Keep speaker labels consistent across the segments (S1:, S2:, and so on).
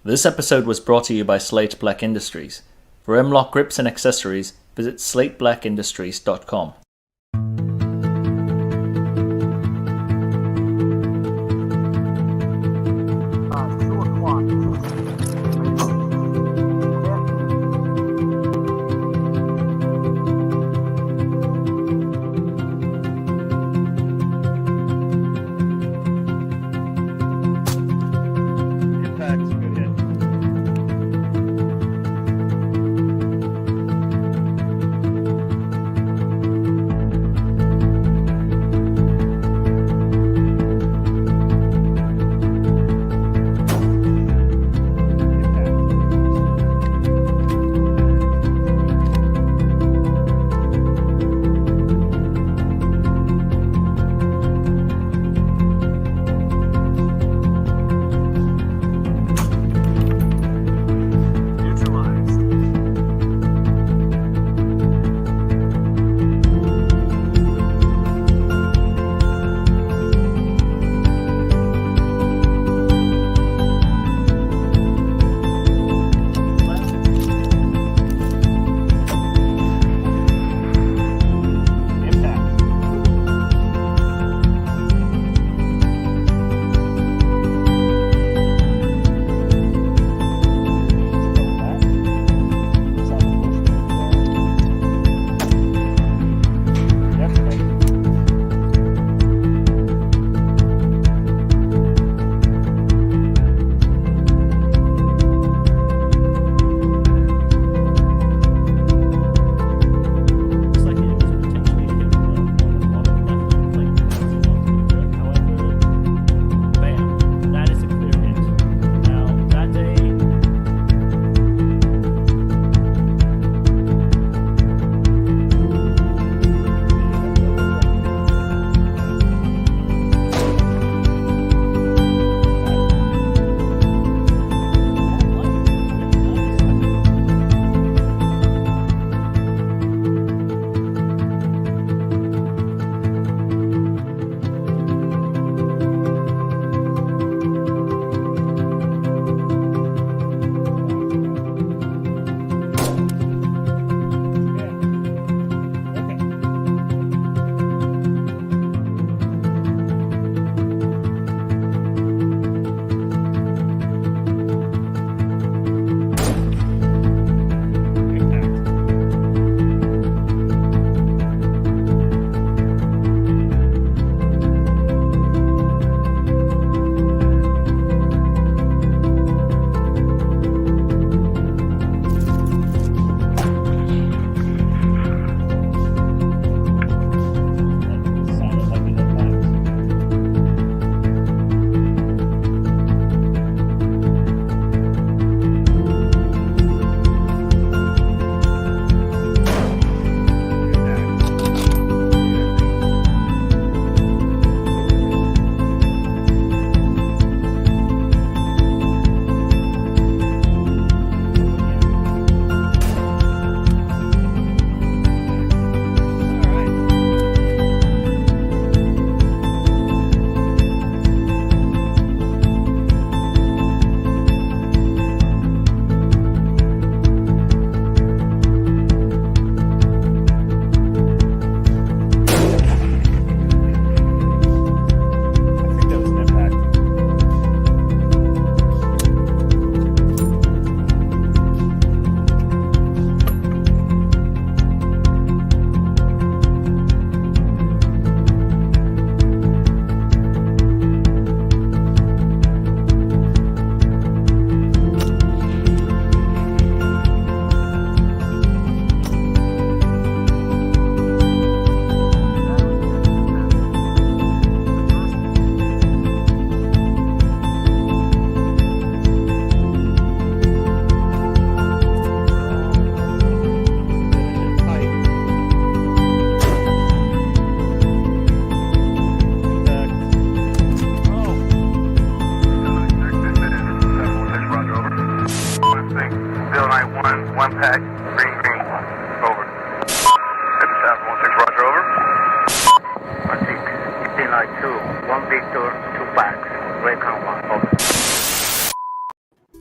S1: This episode was brought to you by Slate Black Industries. For M-Lock grips and accessories, visit slateBlackIndustries.com.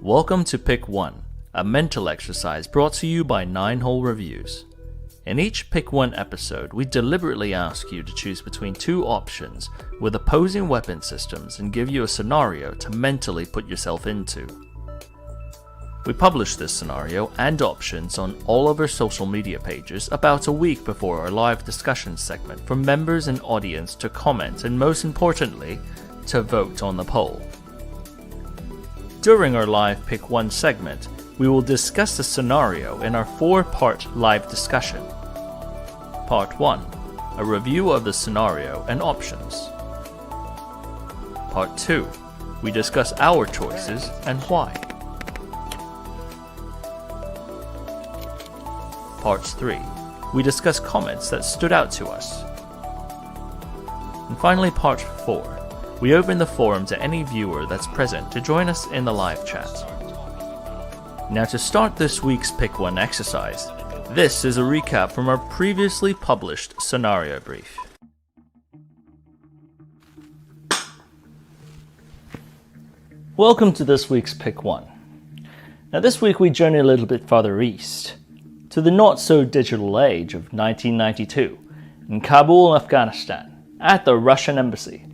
S1: Welcome to Pick 1, a mental exercise brought to you by 9-Hole Reviews. In each Pick 1 episode, we deliberately ask you to choose between two options with opposing weapon systems and give you a scenario to mentally put yourself into. We publish this scenario and options on all of our social media pages about a week before our live discussion segment for members and audience to comment and, most importantly, to vote on the poll. During our live Pick 1 segment, we will discuss the scenario in our 4-part live discussion. Part 1, a review of the scenario and options. Part 2, we discuss our choices and why. Part 3, we discuss comments that stood out to us. And finally, Part 4, we open the forum to any viewer that's present to join us in the live chat. Now, to start this week's Pick 1 exercise, this is a recap from our previously published scenario brief. Welcome to this week's Pick 1. Now, this week we journey a little bit farther east, to the not-so-digital age of 1992, in Kabul, Afghanistan, at the Russian embassy.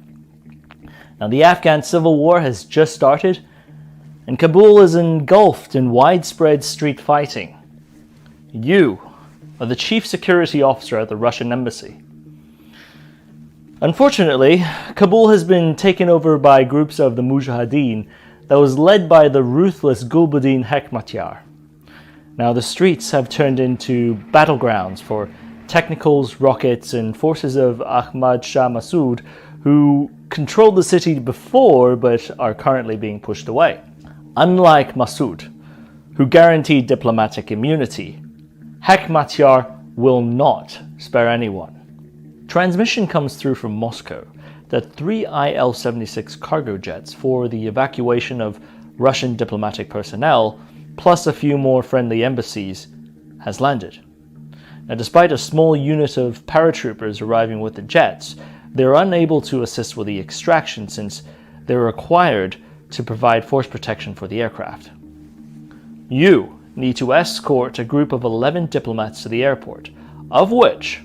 S1: Now, the Afghan Civil War has just started, and Kabul is engulfed in widespread street fighting. You are the chief security officer at the Russian embassy. Unfortunately, Kabul has been taken over by groups of the Mujahideen that was led by the ruthless Gulbuddin Hekmatyar. Now, the streets have turned into battlegrounds for technicals, rockets, and forces of Ahmad Shah Massoud, who controlled the city before but are currently being pushed away. Unlike Massoud, who guaranteed diplomatic immunity, Hekmatyar will not spare anyone. Transmission comes through from Moscow that 3 Il-76 cargo jets for the evacuation of Russian diplomatic personnel, plus a few more friendly embassies, has landed. Now, despite a small unit of paratroopers arriving with the jets, they're unable to assist with the extraction since they're required to provide force protection for the aircraft. You need to escort a group of 11 diplomats to the airport, of which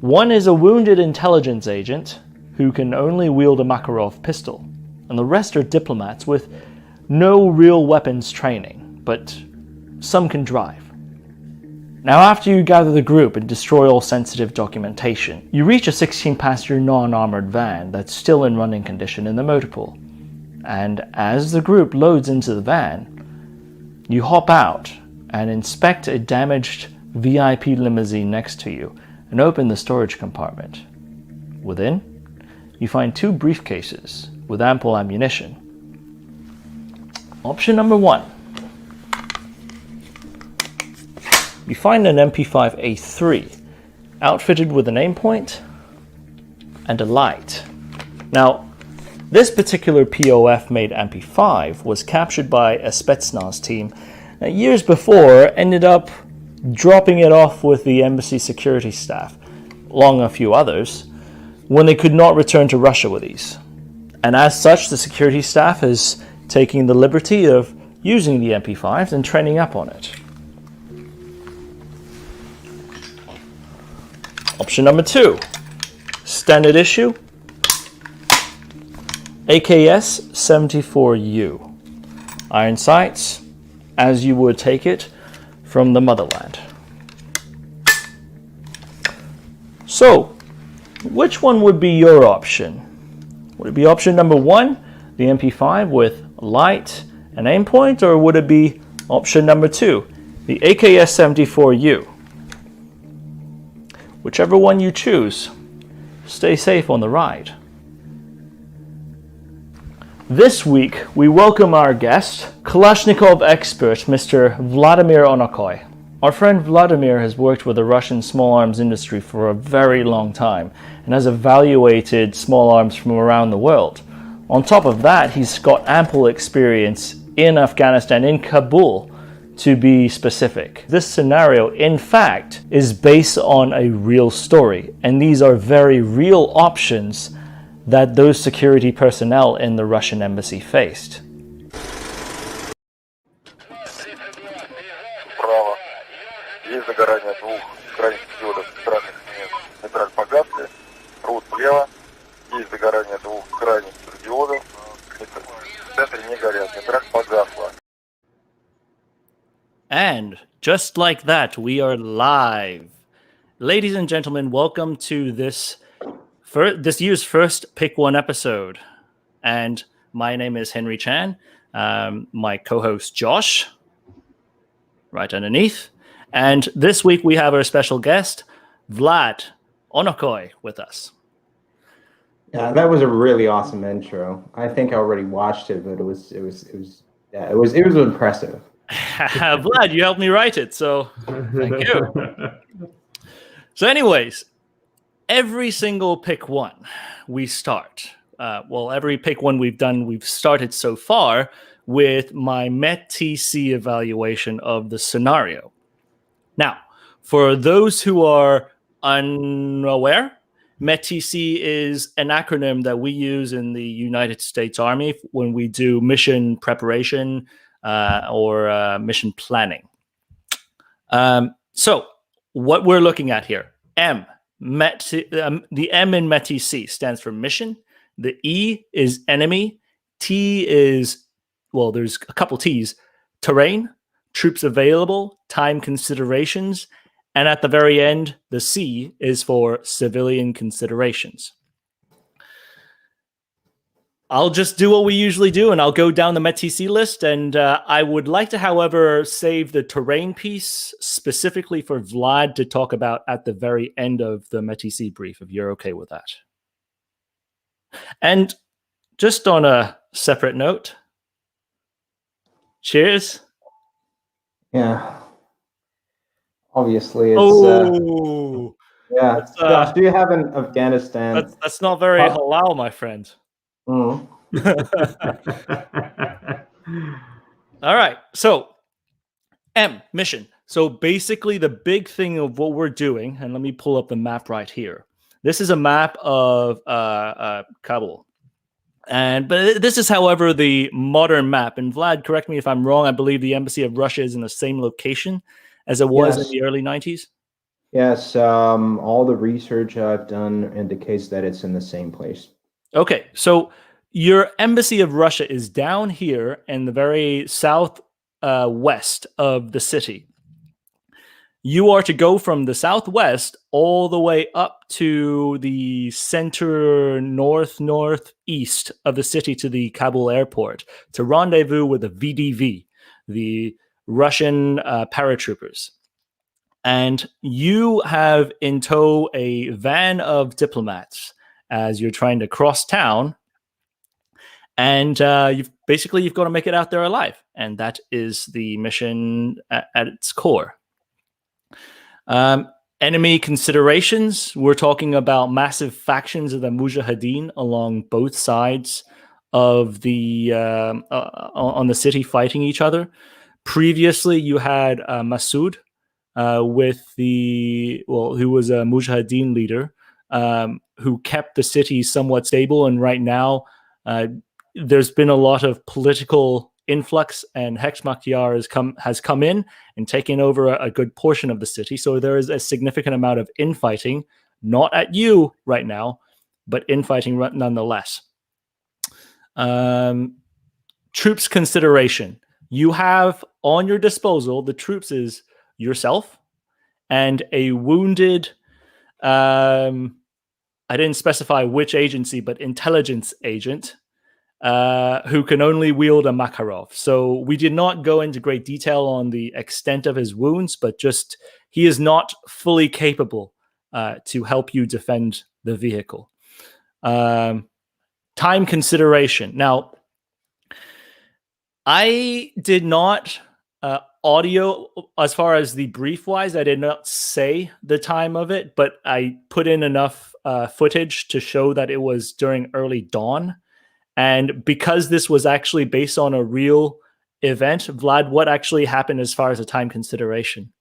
S1: one is a wounded intelligence agent who can only wield a Makarov pistol, and the rest are diplomats with no real weapons training, but some can drive. Now, after you gather the group and destroy all sensitive documentation, you reach a 16-passenger non-armored van that's still in running condition in the motor pool. And as the group loads into the van, you hop out and inspect a damaged VIP limousine next to you and open the storage compartment. Within, you find 2 briefcases with ample ammunition. Option number 1. You find an MP5A3 outfitted with an Aimpoint and a light. Now, this particular POF-made MP5 was captured by a Spetsnaz team years before, ended up dropping it off with the embassy security staff, along a few others, when they could not return to Russia with these. And as such, the security staff is taking the liberty of using the MP5s and training up on it. Option number 2, standard issue, AKS-74U. Iron sights, as you would take it from the motherland. So, which one would be your option? Would it be option number 1, the MP5 with light and aim point, or would it be option number 2, the AKS-74U? Whichever one you choose, stay safe on the ride. This week, we welcome our guest, Kalashnikov expert, Mr. Vladimir Onokoy. Our friend Vladimir has worked with the Russian small arms industry for a very long time and has evaluated small arms from around the world. On top of that, he's got ample experience in Afghanistan, in Kabul, to be specific. This scenario, in fact, is based on a real story, and these are very real options that those security personnel in the Russian embassy faced.
S2: загорания двух крайних диодов центральных нейтраль погасли, рут влево, есть загорание двух крайних диодов, в центре не горят, нейтраль погасла.
S1: And just like that, we are live. Ladies and gentlemen, welcome to this year's first Pick One episode. And my name is Henry Chan. My co-host Josh, right underneath. And this week we have our special guest, Vlad Onokoy, with us.
S3: Yeah, that was a really awesome intro. I think I already watched it, but it was impressive.
S1: Vlad, you helped me write it, so thank you. So anyways, every single Pick One we start. Every Pick One we've started so far with my MET-TC evaluation of the scenario. Now, for those who are unaware, MET-TC is an acronym that we use in the United States Army when we do mission preparation or mission planning. So what we're looking at here, the M in MET-TC stands for mission. The E is enemy. T is, well, there's a couple T's, terrain, troops available, time considerations, and at the very end, the C is for civilian considerations. I'll just do what we usually do, and I'll go down the MET-TC list. And I would like to, however, save the terrain piece specifically for Vlad to talk about at the very end of the MET-TC brief, if you're okay with that. And just on a separate note, cheers.
S3: Yeah. Obviously, it's... yeah. Josh, do you have an Afghanistan...
S1: That's not very halal, my friend.
S3: Mm.
S1: All right. So, M, mission. So basically the big thing of what we're doing, and let me pull up the map right here. This is a map of Kabul. But this is, however, the modern map. And Vlad, correct me if I'm wrong, I believe the Embassy of Russia is in the same location as it was in the early 90s?
S3: Yes, all the research I've done indicates that it's in the same place.
S1: Okay, so your Embassy of Russia is down here in the very south west of the city. You are to go from the southwest all the way up to the center northeast of the city to the Kabul airport to rendezvous with the VDV, the Russian paratroopers. And you have in tow a van of diplomats as you're trying to cross town. And you've got to make it out there alive. And that is the mission at its core. Enemy considerations. We're talking about massive factions of the Mujahideen along both sides of the on the city fighting each other. Previously, you had Masood who was a Mujahideen leader who kept the city somewhat stable. And right now, there's been a lot of political influx, and Hekmatyar has come in and taken over a good portion of the city. So there is a significant amount of infighting, not at you right now, but infighting nonetheless. Troops consideration. You have on your disposal, the troops is yourself and a wounded, I didn't specify which agency, but intelligence agent, who can only wield a Makarov. So we did not go into great detail on the extent of his wounds, but just he is not fully capable to help you defend the vehicle. Time consideration. Now, I did not audio, as far as the brief wise, I did not say the time of it, but I put in enough footage to show that it was during early dawn. And because this was actually based on a real event, Vlad, what actually happened as far as the time consideration?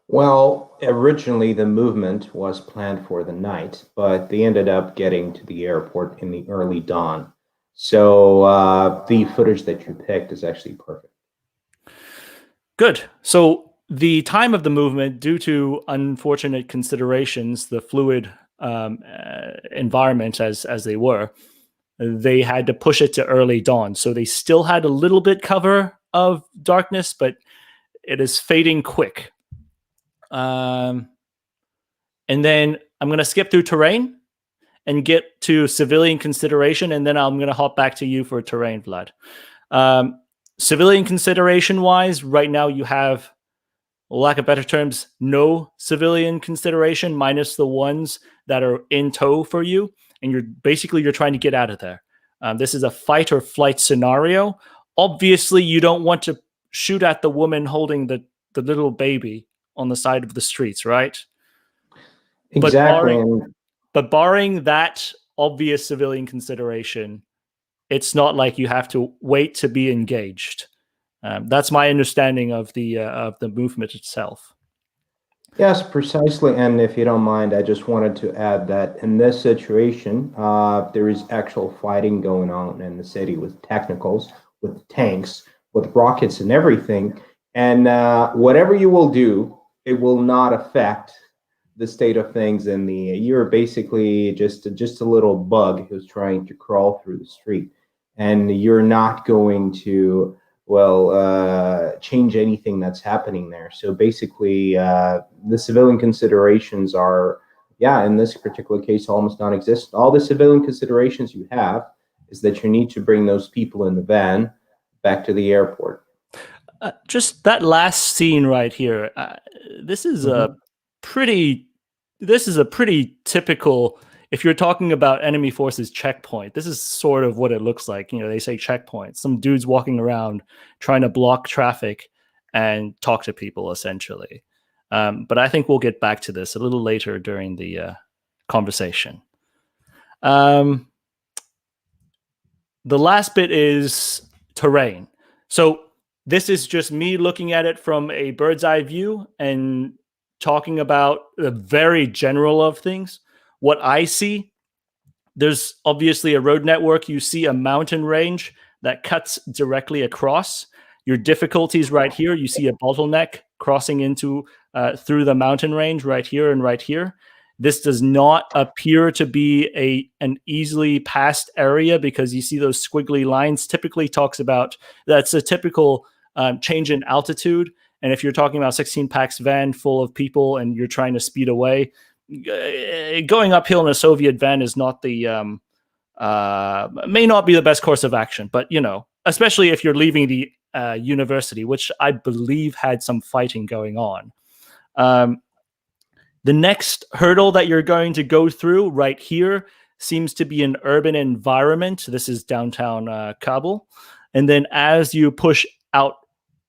S3: Well, originally the movement was planned for the night, but they ended up getting to the airport in the early dawn. So the footage that you picked is actually perfect.
S1: Good. So the time of the movement, due to unfortunate considerations, the fluid environment as they were, they had to push it to early dawn. So they still had a little bit cover of darkness, but it is fading quick. And then I'm going to skip through terrain and get to civilian consideration, and then I'm going to hop back to you for terrain, Vlad. Civilian consideration-wise, right now you have, lack of better terms, no civilian consideration, minus the ones that are in tow for you, and you're trying to get out of there. This is a fight or flight scenario. Obviously, you don't want to shoot at the woman holding the little baby on the side of the streets, right?
S3: Exactly.
S1: But barring that obvious civilian consideration, it's not like you have to wait to be engaged. That's my understanding of the movement itself.
S3: Yes, precisely. And if you don't mind, I just wanted to add that in this situation, there is actual fighting going on in the city with technicals, with tanks, with rockets and everything. And whatever you will do, it will not affect the state of things. And you're basically just a little bug who's trying to crawl through the street, and you're not going to change anything that's happening there. So basically, the civilian considerations are, in this particular case, almost non-existent. All the civilian considerations you have is that you need to bring those people in the van back to the airport.
S1: Just that last scene right here. This is a pretty typical. If you're talking about enemy forces checkpoint, this is sort of what it looks like. They say checkpoint. Some dudes walking around trying to block traffic and talk to people, essentially. But I think we'll get back to this a little later during the conversation. The last bit is terrain. So this is just me looking at it from a bird's eye view and talking about the very general of things. What I see, there's obviously a road network. You see a mountain range that cuts directly across. Your difficulties right here, you see a bottleneck crossing into through the mountain range right here and right here. This does not appear to be an easily passed area, because you see those squiggly lines. Typically talks about, that's a typical change in altitude. And if you're talking about 16 packs van full of people and you're trying to speed away, going uphill in a Soviet van is not the may not be the best course of action. But especially if you're leaving the university, which I believe had some fighting going on. The next hurdle that you're going to go through right here seems to be an urban environment. This is downtown Kabul. And then as you push out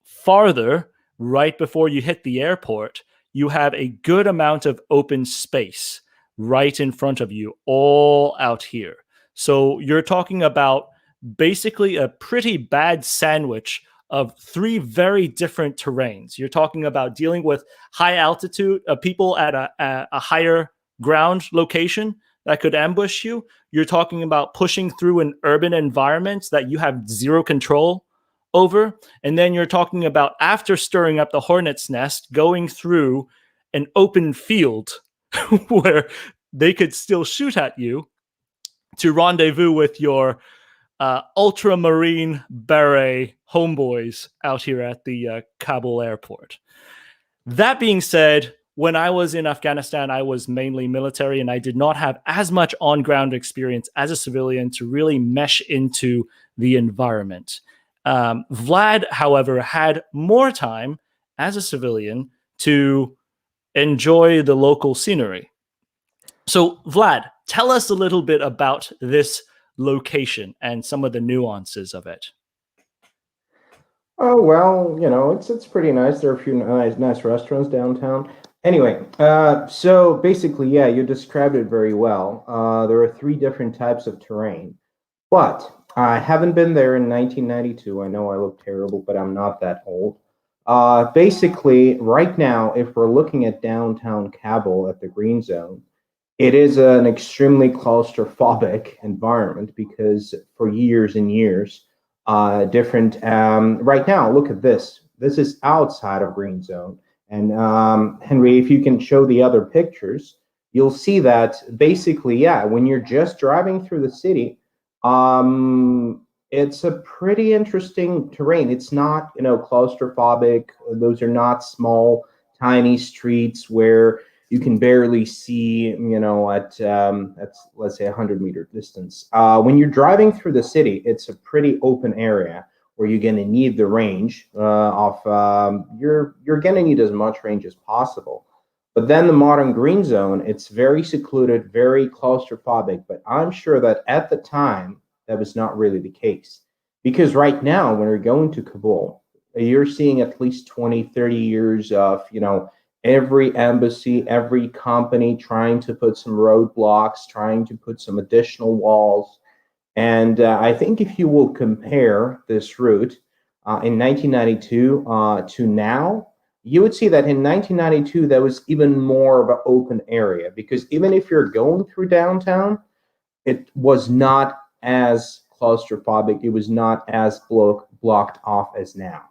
S1: farther, right before you hit the airport, you have a good amount of open space right in front of you, all out here. So you're talking about basically a pretty bad sandwich of three very different terrains. You're talking about dealing with high altitude, people at a higher ground location that could ambush you. You're talking about pushing through an urban environment that you have zero control over. And then you're talking about, after stirring up the hornet's nest, going through an open field where they could still shoot at you to rendezvous with your ultramarine beret homeboys out here at the Kabul airport. That being said, when I was in Afghanistan, I was mainly military, and I did not have as much on-ground experience as a civilian to really mesh into the environment. Vlad, however, had more time as a civilian to enjoy the local scenery. So, Vlad, tell us a little bit about this location and some of the nuances of it.
S3: Oh, well, it's pretty nice. There are a few nice restaurants downtown. Anyway, so basically, you described it very well. There are three different types of terrain, but I haven't been there in 1992. I know I look terrible, but I'm not that old. Basically, right now, if we're looking at downtown Kabul at the Green Zone, it is an extremely claustrophobic environment, because for years and years, right now, look at this. This is outside of Green Zone. And Henry, if you can show the other pictures, you'll see that basically, yeah, when you're just driving through the city, it's a pretty interesting terrain. It's not, claustrophobic. Those are not small, tiny streets where you can barely see, at let's say 100-meter distance. When you're driving through the city, it's a pretty open area where you're going to need the range you're going to need as much range as possible. But then the modern green zone, it's very secluded, very claustrophobic. But I'm sure that at the time, that was not really the case. Because right now, when you're going to Kabul, you're seeing at least 20, 30 years of, every embassy, every company trying to put some roadblocks, trying to put some additional walls. And I think if you will compare this route in 1992 to now, you would see that in 1992, there was even more of an open area, because even if you're going through downtown, it was not as claustrophobic. It was not as blocked off as now.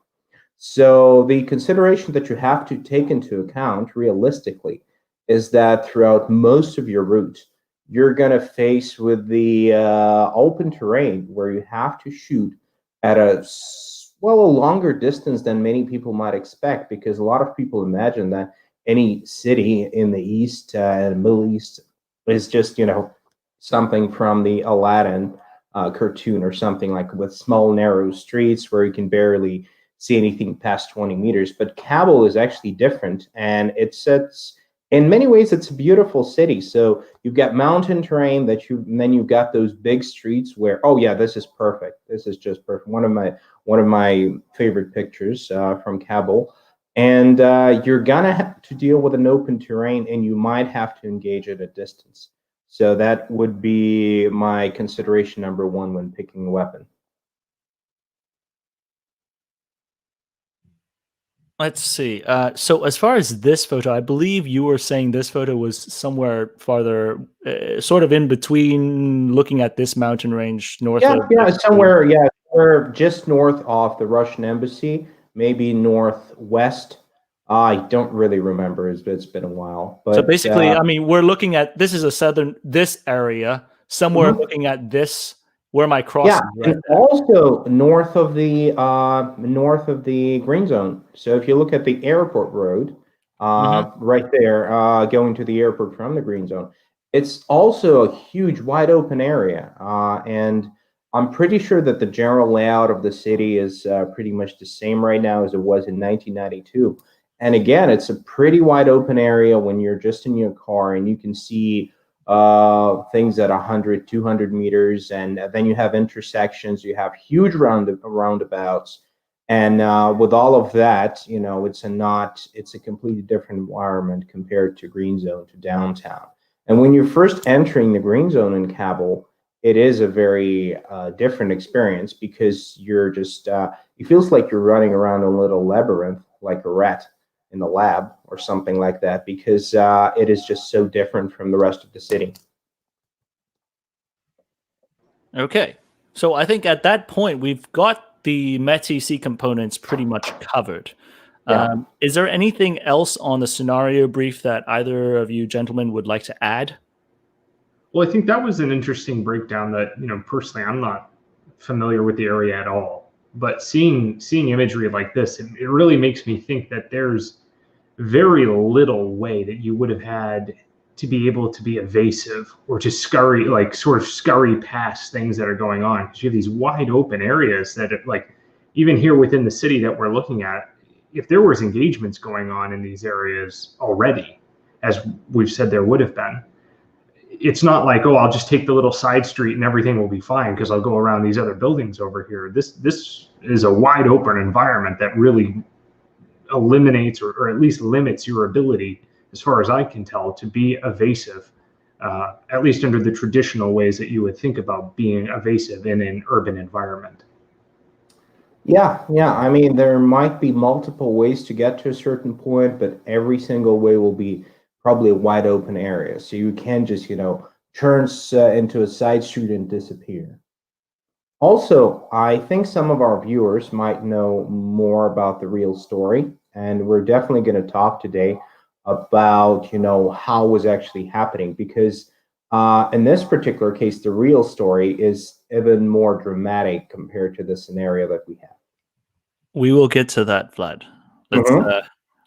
S3: So the consideration that you have to take into account realistically is that throughout most of your route, you're going to face with the open terrain where you have to shoot at a longer distance than many people might expect, because a lot of people imagine that any city in the East and Middle East is just, something from the Aladdin cartoon or something, like with small, narrow streets where you can barely see anything past 20 meters. But Kabul is actually different, and it's in many ways it's a beautiful city. So you've got mountain terrain and then you've got those big streets where, oh yeah, this is perfect. This is just perfect. One of my favorite pictures from Kabul. And you're gonna have to deal with an open terrain, and you might have to engage at a distance. So that would be my consideration number one when picking a weapon.
S1: Let's see. So as far as this photo, I believe you were saying this photo was somewhere farther, sort of in between, looking at this mountain range north of...
S3: somewhere just north of the Russian embassy, maybe northwest. I don't really remember. It's been a while. But
S1: so basically, I mean, we're looking at, this is this area, somewhere looking at this, where my cross is.
S3: Right, and also north of the green zone. So if you look at the airport road, right there, going to the airport from the green zone, it's also a huge, wide open area. And I'm pretty sure that the general layout of the city is pretty much the same right now as it was in 1992. And again, it's a pretty wide open area when you're just in your car and you can see things at 100, 200 meters. And then you have intersections, you have huge roundabouts. And with all of that, it's a completely different environment compared to green zone, to downtown. And when you're first entering the green zone in Kabul, it is a very different experience, because you're just, it feels like you're running around a little labyrinth, like a rat in the lab or something like that, because it is just so different from the rest of the city.
S1: Okay, so I think at that point we've got the METC components pretty much covered.
S3: Yeah.
S1: Is there anything else on the scenario brief that either of you gentlemen would like to add?
S4: Well, I think that was an interesting breakdown that, personally, I'm not familiar with the area at all. But seeing imagery like this, it really makes me think that there's very little way that you would have had to be able to be evasive or to scurry past things that are going on. Because you have these wide open areas that, even here within the city that we're looking at, if there was engagements going on in these areas already, as we've said there would have been, it's not like, oh, I'll just take the little side street and everything will be fine because I'll go around these other buildings over here. This is a wide open environment that really eliminates or at least limits your ability, as far as I can tell, to be evasive, at least under the traditional ways that you would think about being evasive in an urban environment.
S3: Yeah. I mean, there might be multiple ways to get to a certain point, but every single way will be probably a wide open area. So you can just, turn into a side street and disappear. Also, I think some of our viewers might know more about the real story. and we're definitely going to talk today about, how it was actually happening, because in this particular case, the real story is even more dramatic compared to the scenario that we have.
S1: We will get to that, Vlad.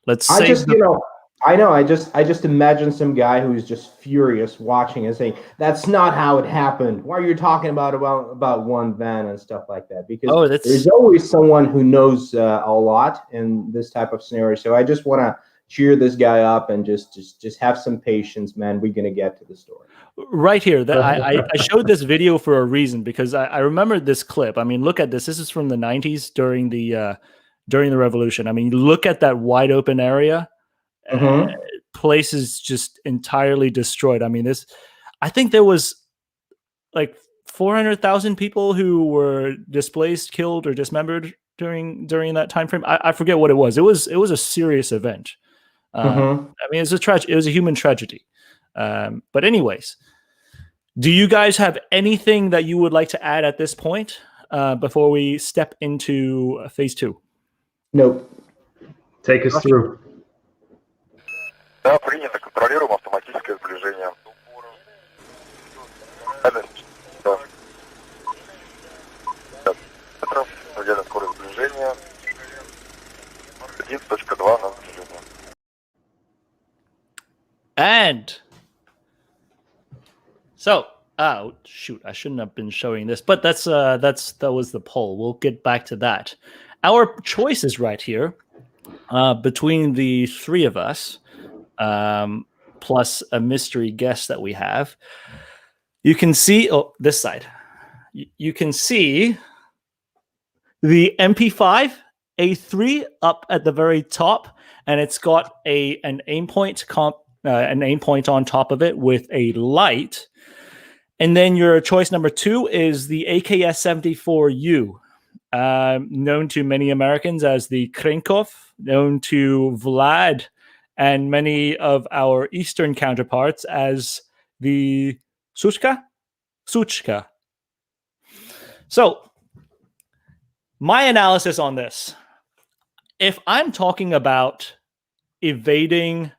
S1: Let's
S3: I
S1: save
S3: just,
S1: the...
S3: I know. I just imagine some guy who's just furious watching and saying, "That's not how it happened. Why are you talking about one van and stuff like that?" Because there's always someone who knows a lot in this type of scenario. So I just want to cheer this guy up and just have some patience, man. We're gonna get to the story.
S1: Right here, I showed this video for a reason, because I remember this clip. I mean, look at this. This is from the 90s during the revolution. I mean, look at that wide open area. Place is just entirely destroyed. I mean, I think there was like 400,000 people who were displaced, killed, or dismembered during that time frame. I forget what it was. It was a serious event. I mean, it was a human tragedy. But anyways, do you guys have anything that you would like to add at this point before we step into phase 2?
S3: Nope.
S4: Take us through.
S2: Да, принято. Контролируем автоматическое сближение. Да. Метров. Предельная скорость сближения. 1.2 на сближение.
S1: And so, oh shoot, I shouldn't have been showing this, but that was the poll. We'll get back to that. Our choice is right here between the three of us, plus a mystery guest that we have. You can see, this side. You can see the MP5 A3 up at the very top, and it's got an Aimpoint on top of it with a light. And then your choice number 2 is the AKS-74U, known to many Americans as the Krenkov, known to Vlad and many of our Eastern counterparts as the Suchka. So, my analysis on this: if I'm talking about evading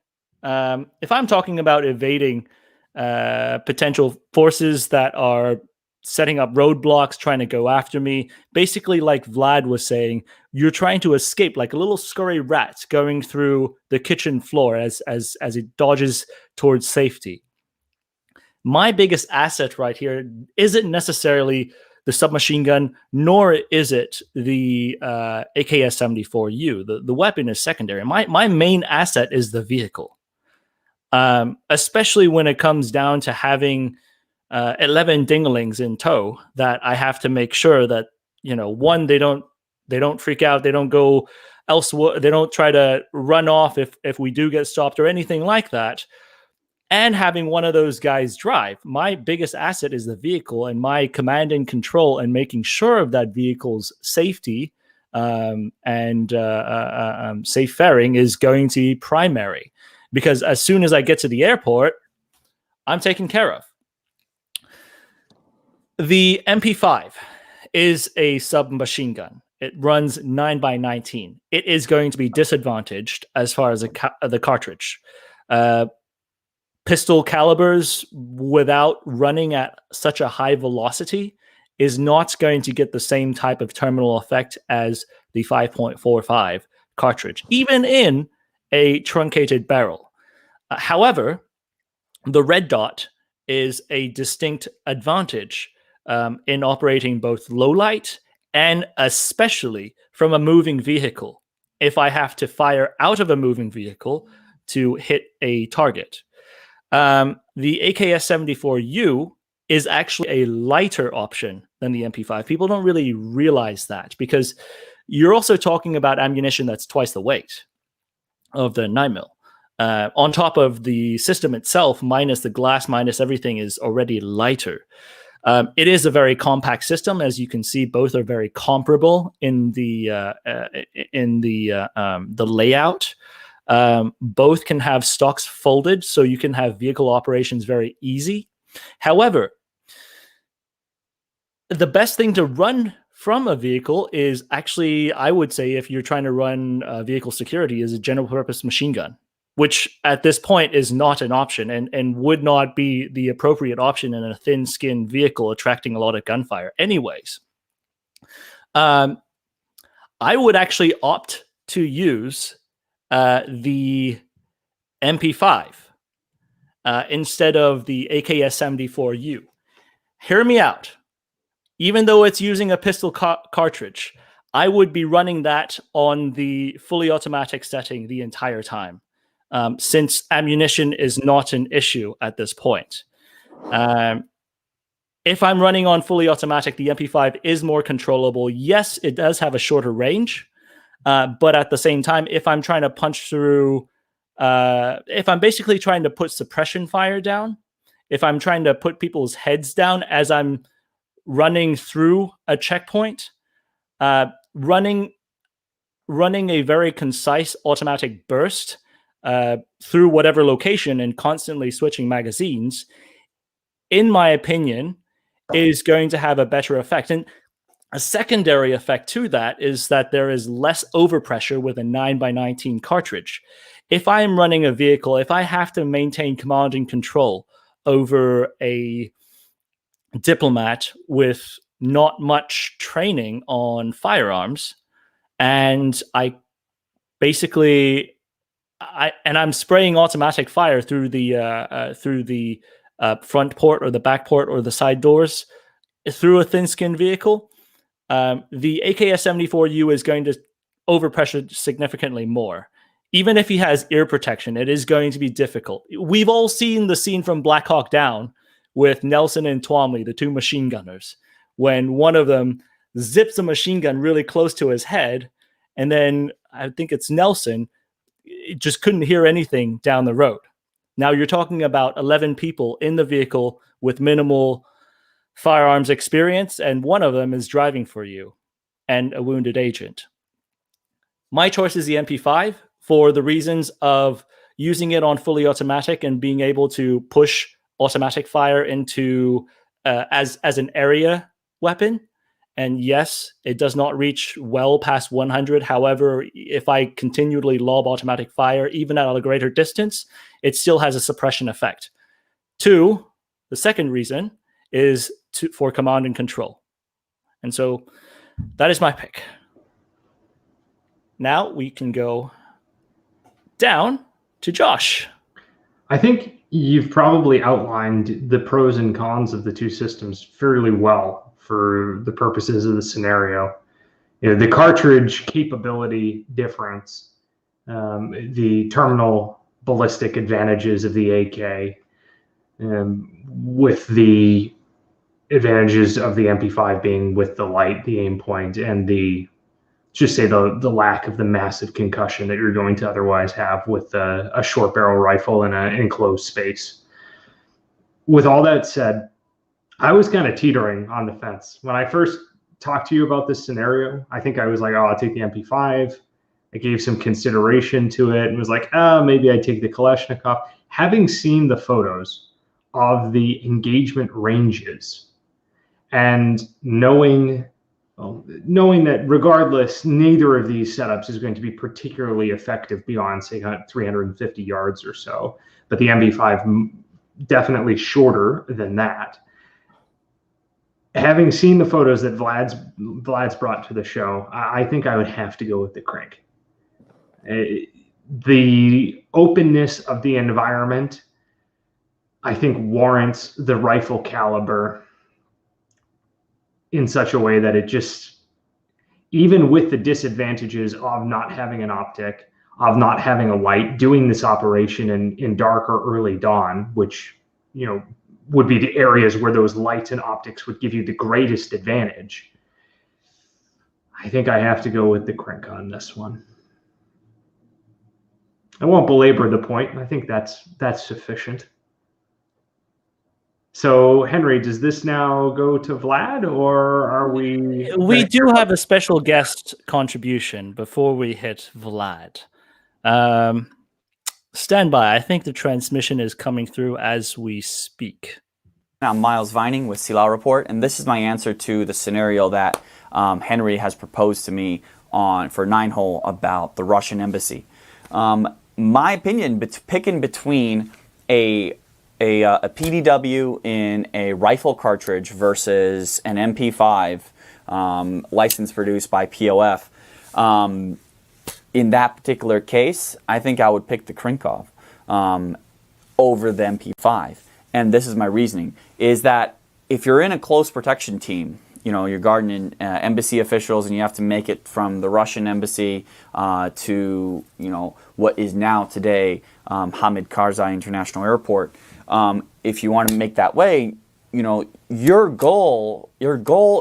S1: potential forces that are setting up roadblocks, trying to go after me, basically, like Vlad was saying, you're trying to escape like a little scurry rat going through the kitchen floor as it dodges towards safety. My biggest asset right here isn't necessarily the submachine gun, nor is it the AKS-74U. The weapon is secondary. My main asset is the vehicle, especially when it comes down to having 11 dinglings in tow that I have to make sure that, one, they don't freak out, they don't go elsewhere, they don't try to run off if we do get stopped or anything like that. And having one of those guys drive. My biggest asset is the vehicle, and my command and control and making sure of that vehicle's safety and safe faring is going to be primary. Because as soon as I get to the airport, I'm taken care of. The MP5 is a submachine gun. It runs 9x19. It is going to be disadvantaged as far as the cartridge. Pistol calibers without running at such a high velocity is not going to get the same type of terminal effect as the 5.45 cartridge, even in a truncated barrel. However, the red dot is a distinct advantage in operating both low light and especially from a moving vehicle. If I have to fire out of a moving vehicle to hit a target. The AKS-74U is actually a lighter option than the MP5. People don't really realize that because you're also talking about ammunition that's twice the weight of the 9mm. On top of the system itself, minus the glass, minus everything, is already lighter. It is a very compact system. As you can see, both are very comparable in the layout. Both can have stocks folded, so you can have vehicle operations very easy. However, the best thing to run from a vehicle is actually, I would say, if you're trying to run vehicle security, is a general purpose machine gun, which at this point is not an option and would not be the appropriate option in a thin-skinned vehicle attracting a lot of gunfire. Anyways, I would actually opt to use the MP5 instead of the AKS-74U. Hear me out. Even though it's using a pistol cartridge, I would be running that on the fully automatic setting the entire time, since ammunition is not an issue at this point. If I'm running on fully automatic, the MP5 is more controllable. Yes, it does have a shorter range, but at the same time, if I'm trying to punch through, if I'm basically trying to put suppression fire down, if I'm trying to put people's heads down as I'm running through a checkpoint, running a very concise automatic burst through whatever location and constantly switching magazines, in my opinion, is going to have a better effect. And a secondary effect to that is that there is less overpressure with a 9x19 cartridge. If I am running a vehicle, if I have to maintain command and control over a diplomat with not much training on firearms, and I'm spraying automatic fire through the front port or the back port or the side doors through a thin-skinned vehicle, the AKS-74U is going to overpressure significantly more. Even if he has ear protection, it is going to be difficult. We've all seen the scene from Black Hawk Down with Nelson and Twomley, the two machine gunners, when one of them zips a machine gun really close to his head, and then I think it's Nelson, just couldn't hear anything down the road. Now you're talking about 11 people in the vehicle with minimal firearms experience, and one of them is driving for you and a wounded agent. My choice is the MP5 for the reasons of using it on fully automatic and being able to push automatic fire into as an area weapon. And yes, it does not reach well past 100. However, if I continually lob automatic fire, even at a greater distance, it still has a suppression effect. Two, the second reason is for command and control. And so that is my pick. Now we can go down to Josh.
S4: I think you've probably outlined the pros and cons of the two systems fairly well for the purposes of the scenario. You know, the cartridge capability difference, the terminal ballistic advantages of the AK, with the advantages of the MP5 being with the light, the aim point, and the lack of the massive concussion that you're going to otherwise have with a short barrel rifle in an enclosed space. With all that said, I was kind of teetering on the fence. When I first talked to you about this scenario, I think I was like, oh, I'll take the MP5. I gave some consideration to it and was like, oh, maybe I'd take the Kalashnikov. Having seen the photos of the engagement ranges and knowing that regardless, neither of these setups is going to be particularly effective beyond, say, 350 yards or so, but the MP5 definitely shorter than that. Having seen the photos that Vlad's brought to the show, I think I would have to go with the Crank. The openness of the environment, I think, warrants the rifle caliber in such a way that it just, even with the disadvantages of not having an optic, of not having a light, doing this operation in dark or early dawn, which, you know, would be the areas where those lights and optics would give you the greatest advantage. I think I have to go with the Crank on this one. I won't belabor the point. I think that's sufficient. So, Henry, does this now go to Vlad, or are we...
S1: We do have a special guest contribution before we hit Vlad. Stand by. I think the transmission is coming through as we speak.
S5: I'm Miles Vining with Sea Law Report, and this is my answer to the scenario that Henry has proposed to me for 9-hole about the Russian embassy. My opinion, picking between a PDW in a rifle cartridge versus an MP5 license produced by POF, in that particular case, I think I would pick the Krinkov over the MP5. And this is my reasoning, is that if you're in a close protection team, you're guarding embassy officials and you have to make it from the Russian embassy to, what is now today Hamid Karzai International Airport. If you want to make that way, your goal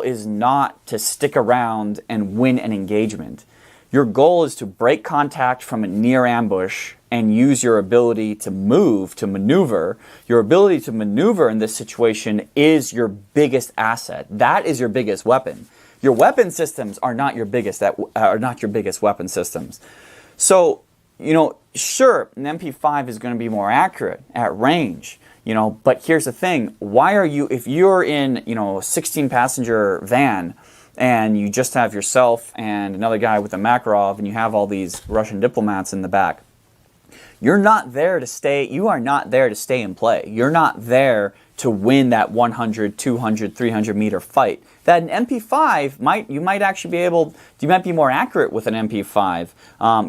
S5: is not to stick around and win an engagement. Your goal is to break contact from a near ambush and use your ability to move, to maneuver. Your ability to maneuver in this situation is your biggest asset. That is your biggest weapon. Your weapon systems are not your biggest weapon systems. So, sure, an MP5 is going to be more accurate at range. But here's the thing: if you're in, a 16-passenger van, and you just have yourself and another guy with a Makarov, and you have all these Russian diplomats in the back, you're not there to stay. You are not there to stay and play. You're not there to win that 100, 200, 300 meter fight. That an MP5 you might be more accurate with an MP5.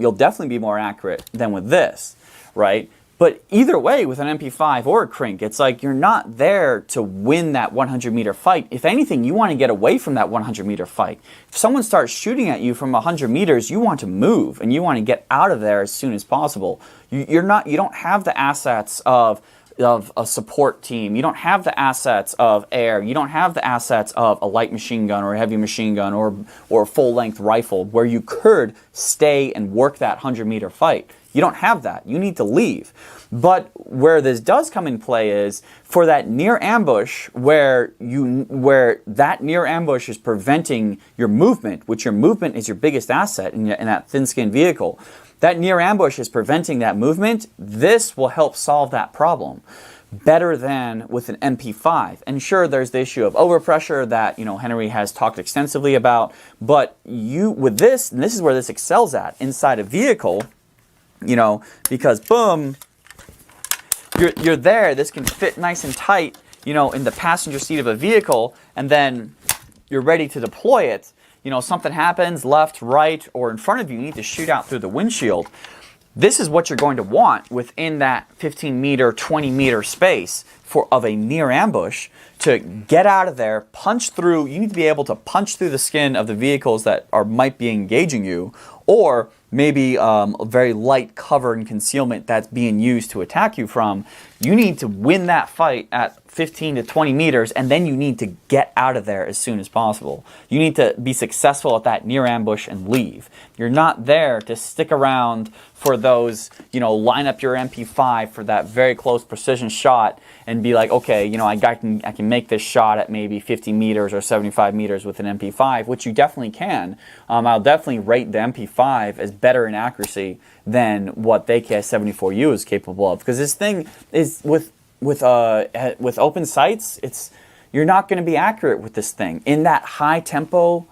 S5: You'll definitely be more accurate than with this, right? But either way, with an MP5 or a Krink, it's like you're not there to win that 100-meter fight. If anything, you want to get away from that 100-meter fight. If someone starts shooting at you from 100 meters, you want to move and you want to get out of there as soon as possible. You don't have the assets of a support team. You don't have the assets of air. You don't have the assets of a light machine gun or a heavy machine gun or a full-length rifle where you could stay and work that 100-meter fight. You don't have that. You need to leave. But where this does come in play is for that near ambush where that near ambush is preventing your movement, which your movement is your biggest asset in that thin-skinned vehicle. That near ambush is preventing that movement. This will help solve that problem better than with an MP5. And sure, there's the issue of overpressure that, Henry has talked extensively about. But with this, and this is where this excels at, inside a vehicle, because boom, you're there, this can fit nice and tight, in the passenger seat of a vehicle, and then you're ready to deploy it. Something happens, left, right, or in front of you, you need to shoot out through the windshield. This is what you're going to want within that 15-meter, 20-meter space of a near ambush to get out of there, punch through. You need to be able to punch through the skin of the vehicles that might be engaging you, or maybe a very light cover and concealment that's being used to attack you from. You need to win that fight at 15 to 20 meters, and then you need to get out of there as soon as possible. You need to be successful at that near ambush and leave. You're not there to stick around for those, line up your MP5 for that very close precision shot and be like, okay, I can make this shot at maybe 50 meters or 75 meters with an MP5, which you definitely can. I'll definitely rate the MP5 as better in accuracy than what the AKS-74U is capable of, because this thing is with open sights, you're not going to be accurate with this thing in that high tempo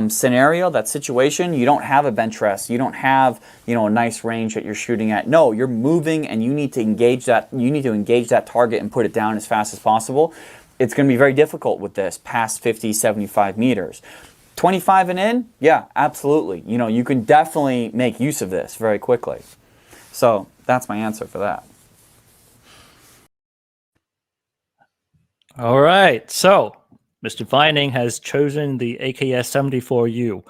S5: scenario, that situation. You don't have a bench rest. You don't have a nice range that you're shooting at. No, you're moving, and you need to engage that. You need to engage that target and put it down as fast as possible. It's going to be very difficult with this past 50, 75 meters. 25 and in, yeah, absolutely. You can definitely make use of this very quickly. So that's my answer for that.
S1: All right, so Mr. Vining has chosen the AKS-74U.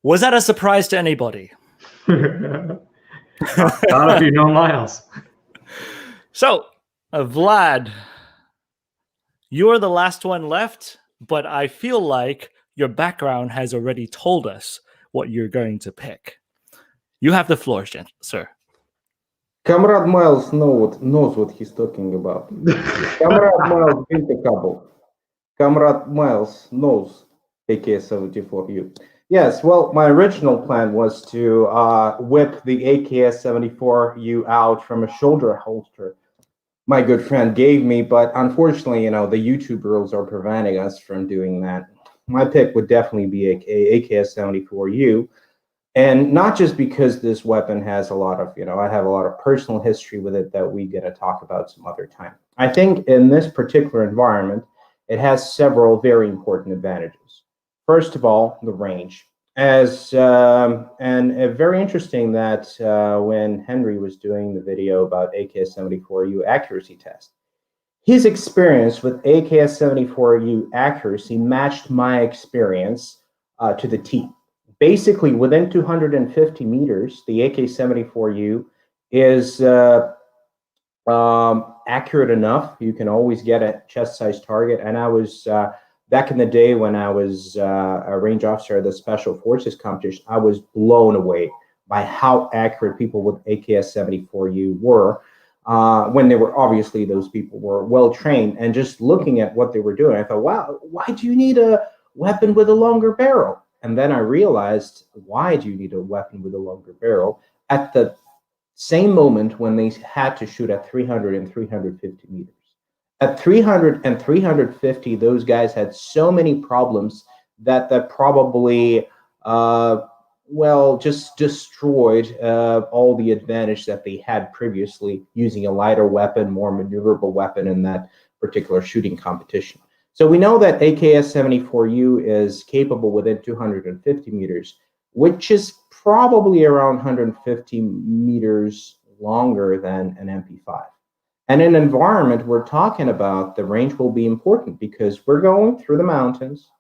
S1: Was that a surprise to anybody?
S4: Not if you know Miles.
S1: So, Vlad, you're the last one left, but I feel like your background has already told us what you're going to pick. You have the floor, sir.
S3: Comrade Miles knows what he's talking about. Comrade Miles been to Kabul. Comrade Miles knows AKS-74U. Yes, well, my original plan was to whip the AKS-74U out from a shoulder holster my good friend gave me, but unfortunately, the YouTube rules are preventing us from doing that. my pick would definitely be AKS-74U. And not just because this weapon has a lot of, I have a lot of personal history with it that we're going to talk about some other time. I think in this particular environment, it has several very important advantages. First of all, the range. Very interesting that when Henry was doing the video about AKS-74U accuracy test, his experience with AKS-74U accuracy matched my experience to the T. Basically, within 250 meters, the AK-74U is accurate enough. You can always get a chest-sized target. And I was, back in the day when I was a range officer at the Special Forces competition, I was blown away by how accurate people with AKS-74U were. When they were, obviously, those people were well-trained. And just looking at what they were doing, I thought, wow, why do you need a weapon with a longer barrel? And then I realized, why do you need a weapon with a longer barrel? At the same moment when they had to shoot at 300 and 350 meters. At 300 and 350, those guys had so many problems that probably, just destroyed all the advantage that they had previously using a lighter weapon, more maneuverable weapon in that particular shooting competition. So we know that AKS-74U is capable within 250 meters, which is probably around 150 meters longer than an MP5. And in an environment we're talking about, the range will be important because we're going through the mountains,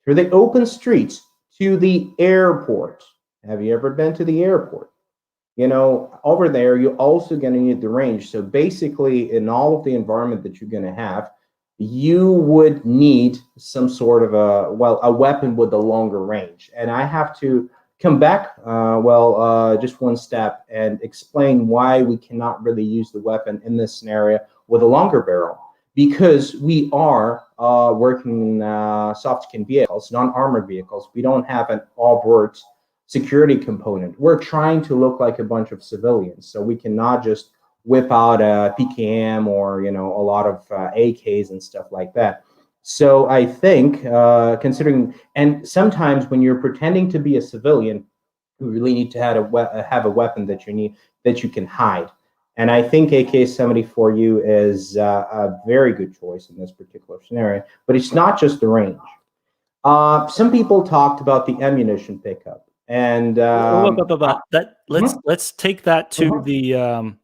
S3: through the open streets, to the airport. Have you ever been to the airport? Over there, you're also going to need the range. So basically, in all of the environment that you're going to have, you would need some sort of a weapon with a longer range. And I have to come back, just one step and explain why we cannot really use the weapon in this scenario with a longer barrel. Because we are working soft-skin vehicles, non-armored vehicles. We don't have an overt security component. We're trying to look like a bunch of civilians. So we cannot just whip out a PKM or a lot of AKs and stuff like that. So I think considering, and sometimes when you're pretending to be a civilian, you really need to have a weapon that you can hide. And I think AK-74U is a very good choice in this particular scenario. But it's not just the range. Some people talked about the ammunition pickup, and
S1: let's take that to the.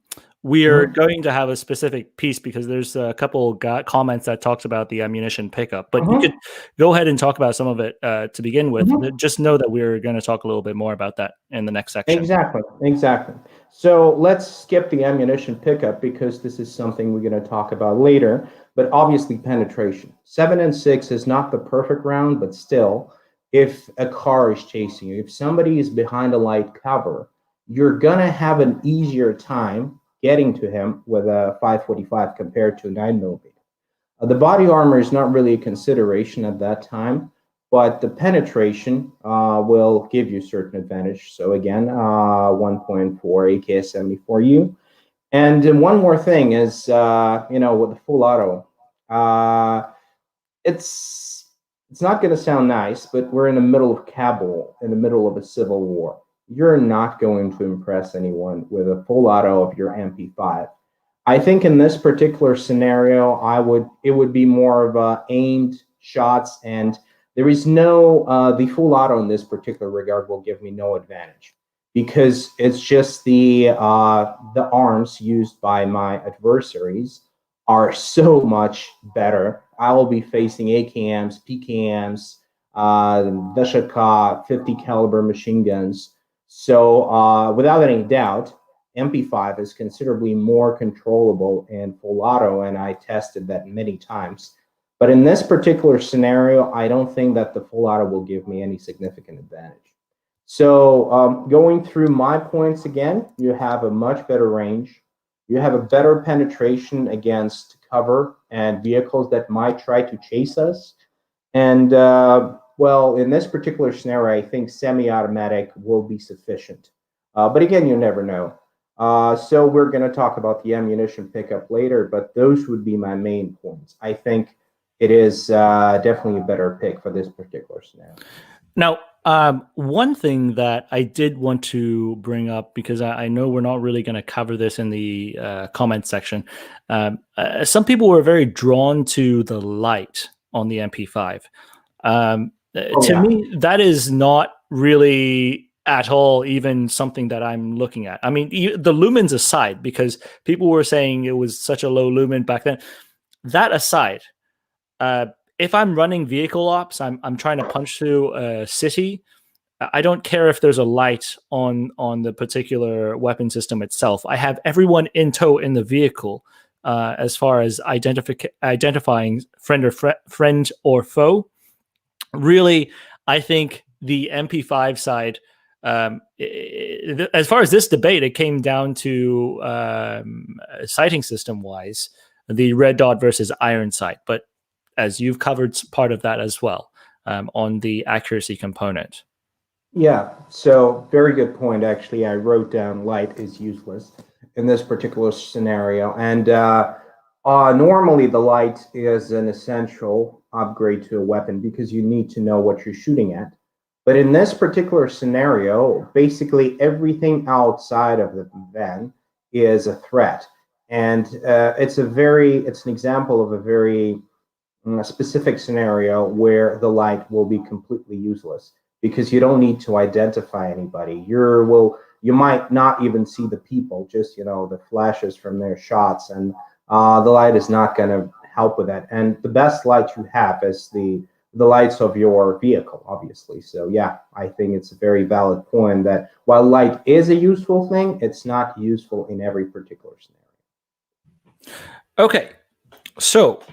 S1: We are going to have a specific piece because there's a couple comments that talks about the ammunition pickup, but you could go ahead and talk about some of it to begin with. Just know that we're going to talk a little bit more about that in the next section.
S3: Exactly. So let's skip the ammunition pickup because this is something we're going to talk about later, but obviously penetration. 7 and 6 is not the perfect round, but still, if a car is chasing you, if somebody is behind a light cover, you're going to have an easier time getting to him with a 545 compared to a 9mm. The body armor is not really a consideration at that time, but the penetration will give you certain advantage. So again, 1.4 AKS-74U. And one more thing is, with the full auto, it's not going to sound nice, but we're in the middle of Kabul, in the middle of a civil war. You're not going to impress anyone with a full auto of your MP5. I think in this particular scenario, it would be more of aimed shots, and there is no the full auto in this particular regard will give me no advantage because it's just the arms used by my adversaries are so much better. I will be facing AKMs, PKMs, Dashaka, 50 caliber machine guns. So without any doubt, MP5 is considerably more controllable in full auto, and I tested that many times. But in this particular scenario, I don't think that the full auto will give me any significant advantage. So going through my points again, you have a much better range. You have a better penetration against cover and vehicles that might try to chase us. And in this particular scenario, I think semi-automatic will be sufficient. But again, you never know. So we're going to talk about the ammunition pickup later, but those would be my main points. I think it is definitely a better pick for this particular scenario.
S1: Now, one thing that I did want to bring up, because I know we're not really going to cover this in the comment section. Some people were very drawn to the light on the MP5. To me, that is not really at all even something that I'm looking at. I mean, the lumens aside, because people were saying it was such a low lumen back then. That aside, if I'm running vehicle ops, I'm trying to punch through a city. I don't care if there's a light on the particular weapon system itself. I have everyone in tow in the vehicle as far as identifying friend or foe. Really, I think the MP5 side, as far as this debate, it came down to sighting system wise, the red dot versus iron sight. But as you've covered part of that as well on the accuracy component.
S3: Yeah, so very good point. Actually, I wrote down light is useless in this particular scenario. And normally the light is an essential upgrade to a weapon because you need to know what you're shooting at. But in this particular scenario, basically everything outside of the van is a threat. And it's an example of a very specific scenario where the light will be completely useless because you don't need to identify anybody. You might not even see the people, just the flashes from their shots, and the light is not going to help with that. And the best light you have is the lights of your vehicle, obviously. So yeah, I think it's a very valid point that while light is a useful thing, it's not useful in every particular scenario.
S1: Okay, so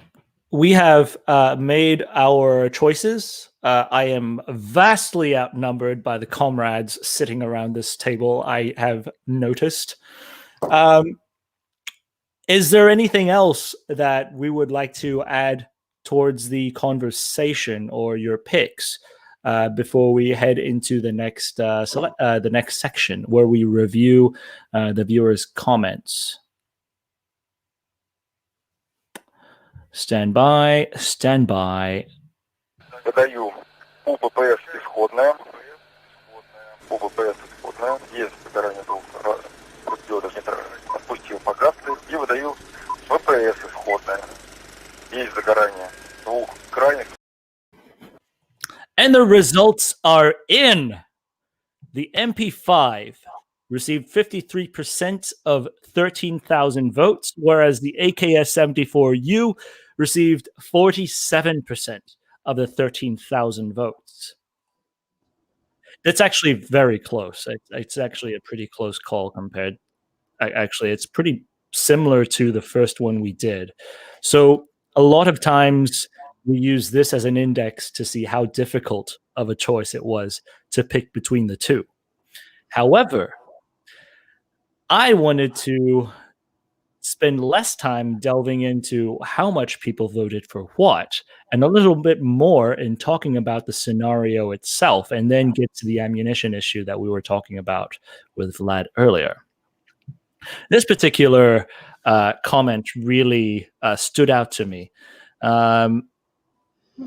S1: we have made our choices. I am vastly outnumbered by the comrades sitting around this table, I have noticed. Is there anything else that we would like to add towards the conversation or your picks before we head into the next section where we review the viewers' comments? Stand by.
S2: Выдаю УППС исходная. УППС исходная. Есть загорание двух диодов, отпустил погасли. И выдаю ВПС исходная. Есть загорание двух крайних.
S1: And the results are in. The MP5 received 53% of 13,000 votes, whereas the AKS-74U received 47% of the 13,000 votes. That's actually very close. It's actually a pretty close call compared. Actually, it's pretty similar to the first one we did. So a lot of times we use this as an index to see how difficult of a choice it was to pick between the two. However, I wanted to spend less time delving into how much people voted for what, and a little bit more in talking about the scenario itself, and then get to the ammunition issue that we were talking about with Vlad earlier. This particular comment really stood out to me.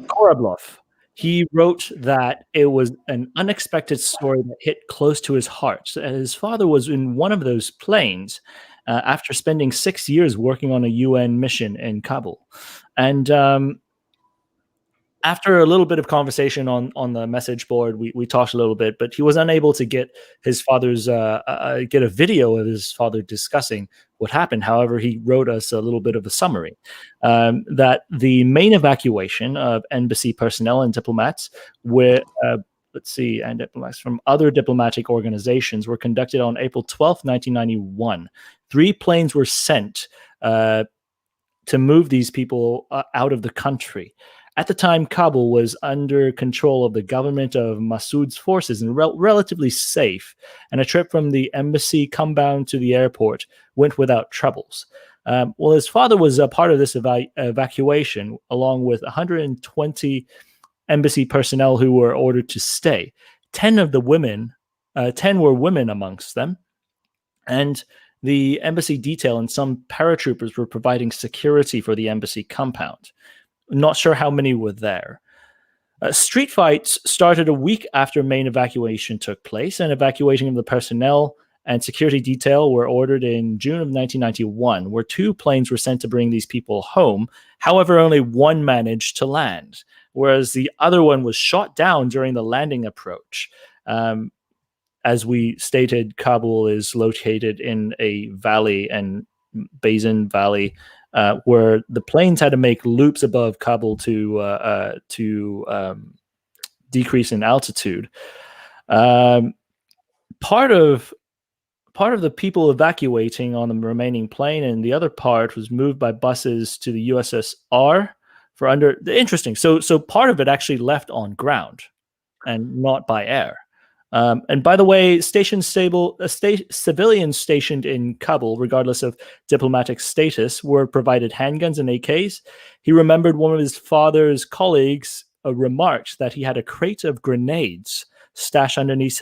S1: Koroblov, he wrote that it was an unexpected story that hit close to his heart. His father was in one of those planes after spending 6 years working on a UN mission in Kabul. And after a little bit of conversation on the message board, we talked a little bit, but he was unable to get his father's get a video of his father discussing what happened. However, he wrote us a little bit of a summary that the main evacuation of embassy personnel and diplomats and diplomats from other diplomatic organizations were conducted on April 12th, 1991. 3 planes were sent to move these people out of the country. At the time, Kabul was under control of the government of Massoud's forces and relatively safe, and a trip from the embassy compound to the airport went without troubles. Well, his father was a part of this evacuation, along with 120 embassy personnel who were ordered to stay. 10 were women amongst them, and the embassy detail and some paratroopers were providing security for the embassy compound. Not sure how many were there. Street fights started a week after main evacuation took place, and evacuation of the personnel and security detail were ordered in June of 1991, where 2 planes were sent to bring these people home. However, only one managed to land, whereas the other one was shot down during the landing approach. As we stated, Kabul is located in a valley, and Basin Valley, where the planes had to make loops above Kabul to decrease in altitude. Part of the people evacuating on the remaining plane, and the other part was moved by buses to the USSR for interesting. So part of it actually left on ground and not by air. And by the way, civilians stationed in Kabul, regardless of diplomatic status, were provided handguns and AKs. He remembered one of his father's colleagues remarked that he had a crate of grenades stashed underneath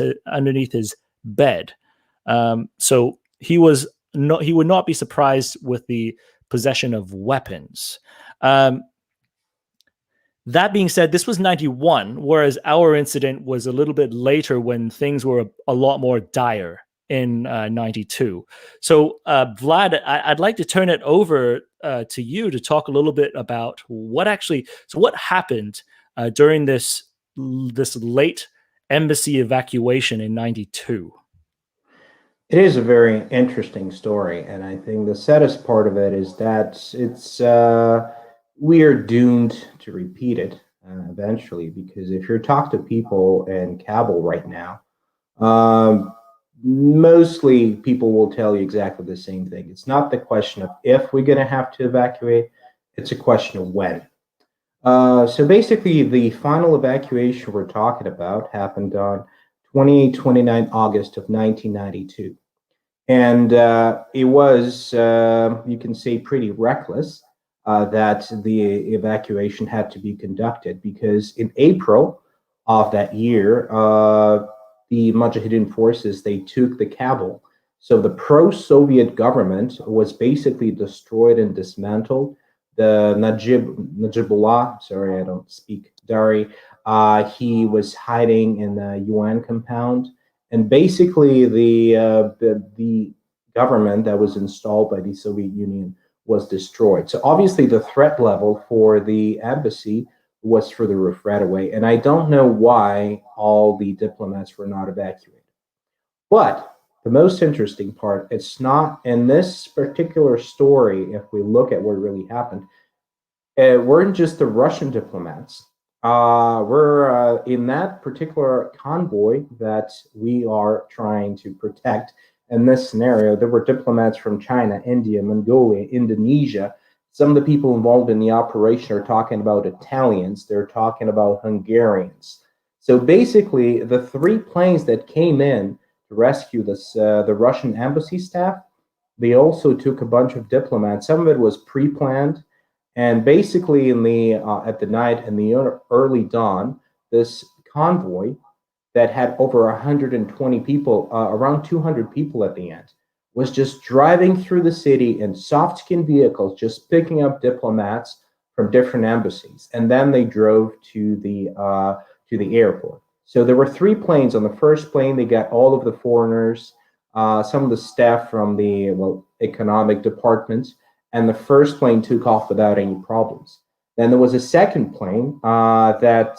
S1: his bed. So he would not be surprised with the possession of weapons. That being said, this was 91, whereas our incident was a little bit later when things were a lot more dire in 92. So, Vlad, I'd like to turn it over to you to talk a little bit about what happened during this late embassy evacuation in 92.
S3: It is a very interesting story, and I think the saddest part of it is that we are doomed to repeat it eventually, because if you talk to people in Kabul right now, mostly people will tell you exactly the same thing. It's not the question of if we're going to have to evacuate, it's a question of when. So basically, the final evacuation we're talking about happened on 29 August of 1992. And it was, you can say, pretty reckless that the evacuation had to be conducted, because in April of that year, the Mujahideen forces, they took the Kabul. So the pro-Soviet government was basically destroyed and dismantled. The Najibullah, sorry, I don't speak Dari, he was hiding in the UN compound. And basically the government that was installed by the Soviet Union was destroyed. So obviously the threat level for the embassy was through the roof right away. And I don't know why all the diplomats were not evacuated. But the most interesting part, it's not in this particular story, if we look at what really happened, weren't just the Russian diplomats. We're in that particular convoy that we are trying to protect. In this scenario, there were diplomats from China, India, Mongolia, Indonesia. Some of the people involved in the operation are talking about Italians. They're talking about Hungarians. So basically, the 3 planes that came in to rescue the Russian embassy staff, they also took a bunch of diplomats. Some of it was pre-planned. And basically, at the night, in the early dawn, this convoy that had over 120 people, around 200 people at the end, was just driving through the city in soft-skin vehicles, just picking up diplomats from different embassies, and then they drove to the airport. So there were 3 planes. On the first plane, they got all of the foreigners, some of the staff from the economic department. And the first plane took off without any problems. Then there was a second plane that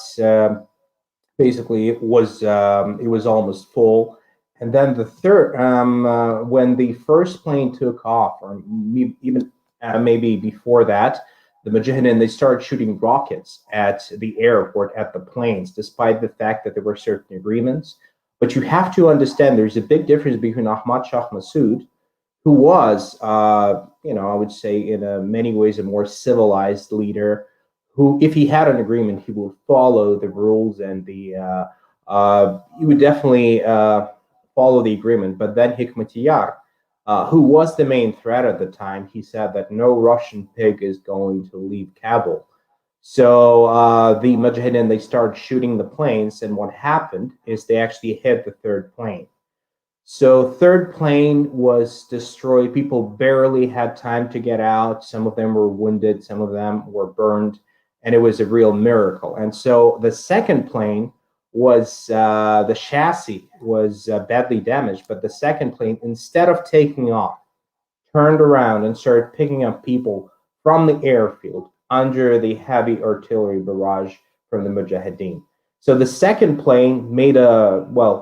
S3: basically it was almost full. And then the third, when the first plane took off, or even maybe before that, the Mujahideen, they started shooting rockets at the airport, at the planes, despite the fact that there were certain agreements. But you have to understand there's a big difference between Ahmad Shah Massoud, who was, I would say in many ways a more civilized leader, who, if he had an agreement, he would follow the rules and he would definitely follow the agreement. But then Hikmatyar, who was the main threat at the time, he said that no Russian pig is going to leave Kabul. So the Mujahideen, they started shooting the planes, and what happened is they actually hit the third plane. So third plane was destroyed. People barely had time to get out. Some of them were wounded. Some of them were burned. and it was a real miracle. And so the second plane was, the chassis was badly damaged, but the second plane, instead of taking off, turned around and started picking up people from the airfield under the heavy artillery barrage from the Mujahideen. So the second plane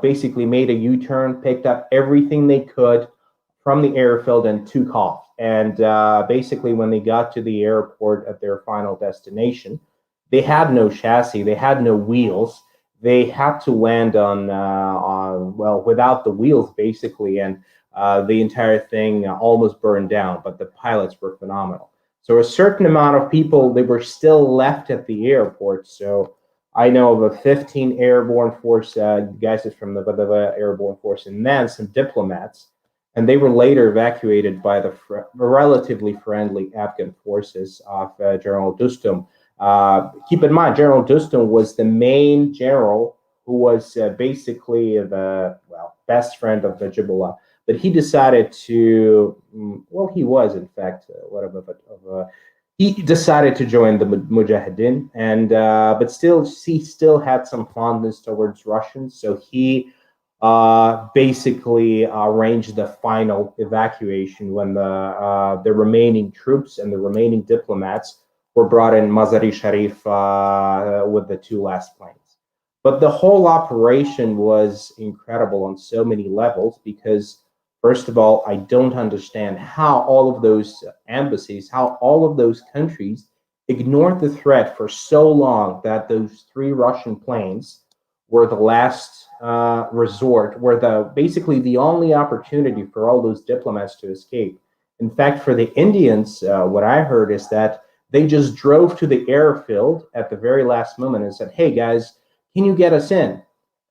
S3: basically made a U-turn, picked up everything they could from the airfield and took off. And basically when they got to the airport at their final destination, they had no chassis, they had no wheels. They had to land without the wheels, basically, and the entire thing almost burned down, but the pilots were phenomenal. So a certain amount of people, they were still left at the airport. So I know of a 15 airborne force, guys from the airborne force, and then some diplomats, and they were later evacuated by the relatively friendly Afghan forces of General Dostum. Keep in mind, General Dostum was the main general who was basically the best friend of Najibullah. But he decided to, he was in fact he decided to join the Mujahideen, and but still he still had some fondness towards Russians. So he basically arranged the final evacuation when the remaining troops and the remaining diplomats were brought in Mazar-e Sharif with the two last planes. But the whole operation was incredible on so many levels because, first of all, I don't understand how all of those embassies, how all of those countries ignored the threat for so long that those 3 Russian planes were the last resort, were basically the only opportunity for all those diplomats to escape. In fact, for the Indians, what I heard is that they just drove to the airfield at the very last moment and said, "Hey guys, can you get us in?"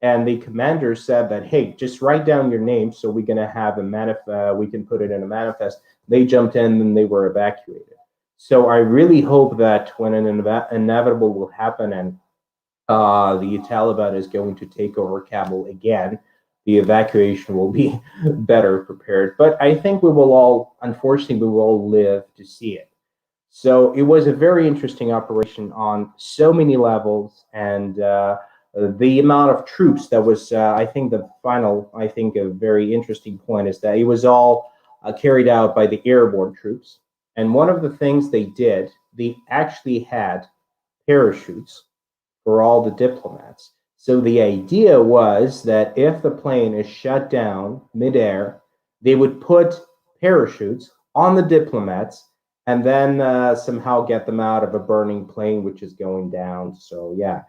S3: And the commander said that, "Hey, just write down your name so we're gonna have we can put it in a manifest." They jumped in and they were evacuated. So I really hope that when an inevitable will happen and the Taliban is going to take over Kabul again, the evacuation will be better prepared. But I think unfortunately, we will all live to see it. So it was a very interesting operation on so many levels, and the amount of troops that was, I think a very interesting point is that it was all carried out by the airborne troops. And one of the things they did, they actually had parachutes for all the diplomats. So the idea was that if the plane is shut down midair, they would put parachutes on the diplomats and then somehow get them out of a burning plane which is going down. So yeah,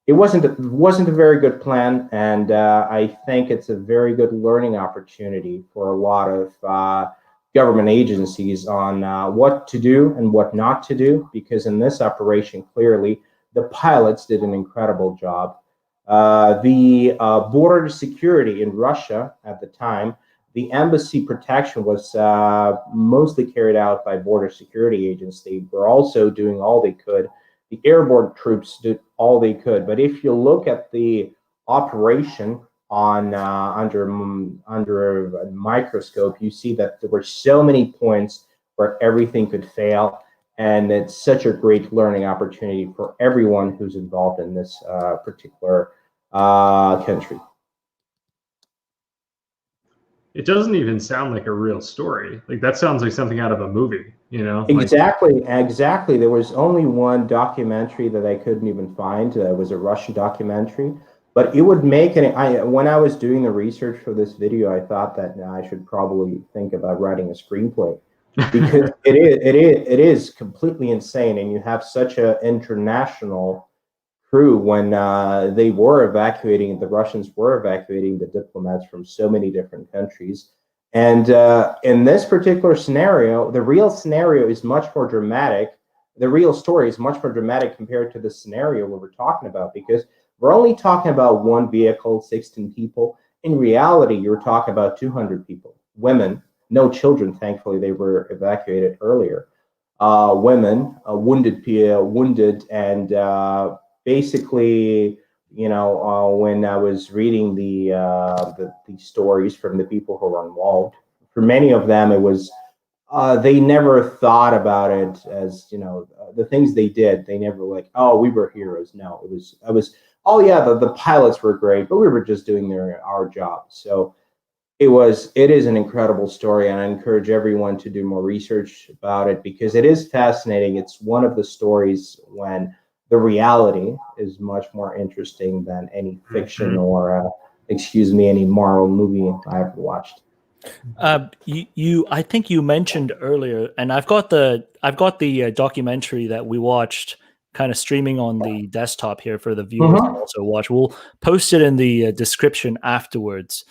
S3: it wasn't a very good plan, and I think it's a very good learning opportunity for a lot of government agencies on what to do and what not to do, because in this operation, clearly, the pilots did an incredible job. The border security in Russia at the time, the embassy protection was mostly carried out by border security agents. They were also doing all they could. The airborne troops did all they could. But if you look at the operation on under a microscope, you see that there were so many points where everything could fail. And it's such a great learning opportunity for everyone who's involved in this particular country.
S4: It doesn't even sound like a real story. Like that sounds like something out of a movie, you know?
S3: Exactly. There was only one documentary that I couldn't even find. It was a Russian documentary, but it would make when I was doing the research for this video, I thought that I should probably think about writing a screenplay, because it is completely insane, and you have such an international crew when the Russians were evacuating the diplomats from so many different countries. And in this particular scenario, the real scenario is much more dramatic. The real story is much more dramatic compared to the scenario we were talking about, because we're only talking about one vehicle, 16 people. In reality, you're talking about 200 people, women, no children. Thankfully, they were evacuated earlier. Women, wounded, and basically, when I was reading the stories from the people who were involved, for many of them, it was they never thought about it as, the things they did. They never like, oh, we were heroes. No, it was, oh yeah, the pilots were great, but we were just doing our job. So it is an incredible story, and I encourage everyone to do more research about it because it is fascinating. It's one of the stories when the reality is much more interesting than any fiction or, any Marvel movie I ever watched.
S1: I think you mentioned earlier, and I've got the documentary that we watched, kind of streaming on the desktop here for the viewers to also watch. We'll post it in the description afterwards.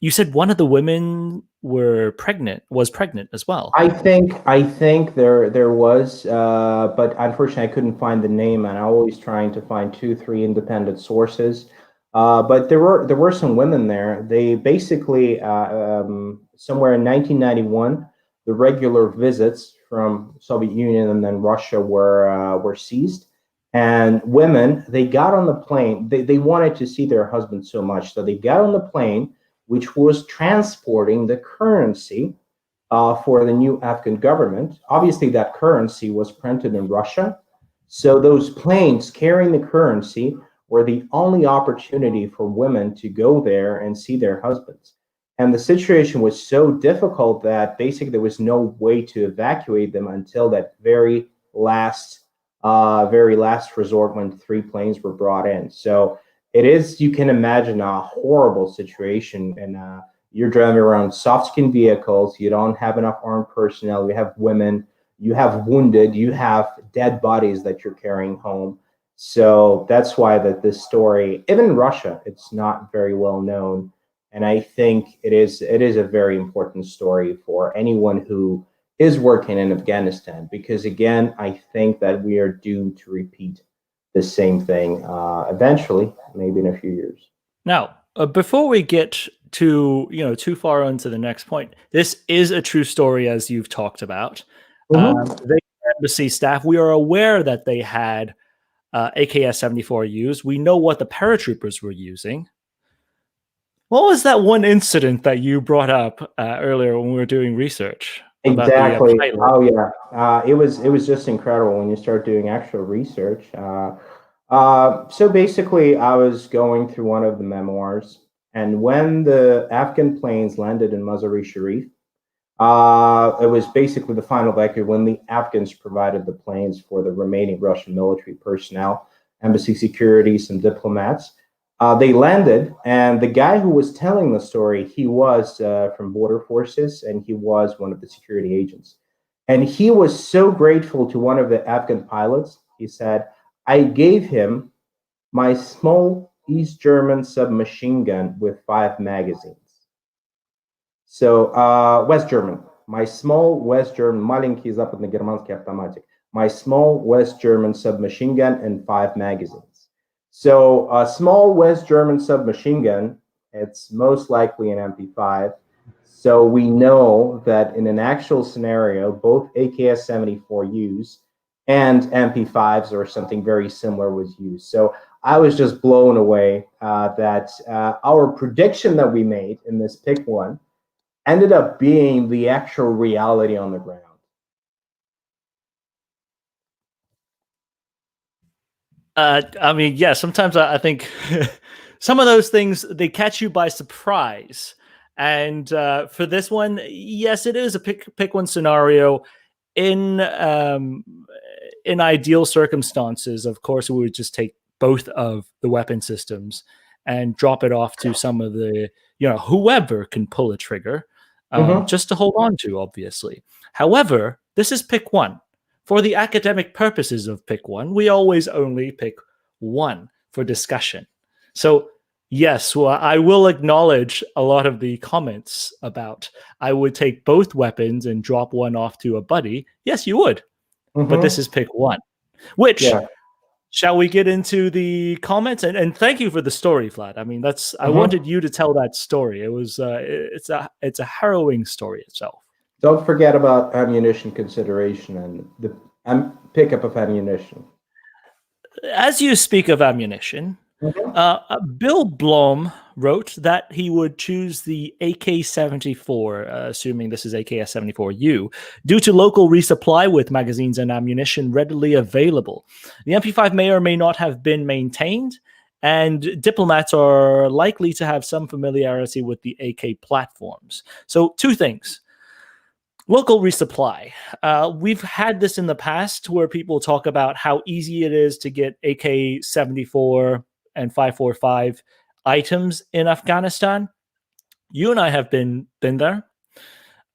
S1: You said one of the women was pregnant as well.
S3: I think there was, but unfortunately I couldn't find the name, and I'm always trying to find 2-3 independent sources. But there were some women there. They basically somewhere in 1991, the regular visits from Soviet Union and then Russia were seized, and women, they got on the plane. They wanted to see their husbands so much, so they got on the plane, which was transporting the currency for the new Afghan government. Obviously, that currency was printed in Russia. So those planes carrying the currency were the only opportunity for women to go there and see their husbands. And the situation was so difficult that basically there was no way to evacuate them until that very last resort when 3 planes were brought in. So it is, you can imagine a horrible situation, and you're driving around soft-skin vehicles, you don't have enough armed personnel, you have women, you have wounded, you have dead bodies that you're carrying home. So that's why this story, even in Russia, it's not very well known. And I think it is a very important story for anyone who is working in Afghanistan, because again, I think that we are doomed to repeat the same thing eventually, maybe in a few years.
S1: Now, before we get to too far on to the next point, this is a true story, as you've talked about. The embassy staff, we are aware that they had AKS-74 used. We know what the paratroopers were using. What was that one incident that you brought up earlier when we were doing research?
S3: Exactly. Oh yeah. It was just incredible when you start doing actual research. So basically, I was going through one of the memoirs, and when the Afghan planes landed in Mazar-e-Sharif, it was basically the final victory when the Afghans provided the planes for the remaining Russian military personnel, embassy security, some diplomats. They landed, and the guy who was telling the story, he was from border forces, and he was one of the security agents. And he was so grateful to one of the Afghan pilots. He said, I gave him my small East German submachine gun with 5 magazines. So West German, my small West German, маленький западно-германский автоматик, my small West German submachine gun and 5 magazines. So a small West German submachine gun, it's most likely an MP5. So we know that in an actual scenario, both AKS-74Us and MP5s or something very similar was used. So I was just blown away that our prediction that we made in this pick one ended up being the actual reality on the ground.
S1: I mean, yeah, sometimes I think some of those things, they catch you by surprise. And for this one, yes, it is a pick one scenario. In ideal circumstances, of course, we would just take both of the weapon systems and drop it off to some of the, whoever can pull a trigger, just to hold on to, obviously. However, this is pick one. For the academic purposes of pick one, we always only pick one for discussion. So yes, well, I will acknowledge a lot of the comments about I would take both weapons and drop one off to a buddy. Yes, you would. But this is pick one. Which, shall we get into the comments? And thank you for the story, Vlad. I mean, I wanted you to tell that story. It was it's a harrowing story itself.
S3: Don't forget about ammunition consideration and the pickup of ammunition.
S1: As you speak of ammunition, Bill Blom wrote that he would choose the AK-74, assuming this is AKS-74U, due to local resupply with magazines and ammunition readily available. The MP5 may or may not have been maintained, and diplomats are likely to have some familiarity with the AK platforms. So, two things. Local resupply. We've had this in the past where people talk about how easy it is to get AK-74 and 545 items in Afghanistan. You and I have been there.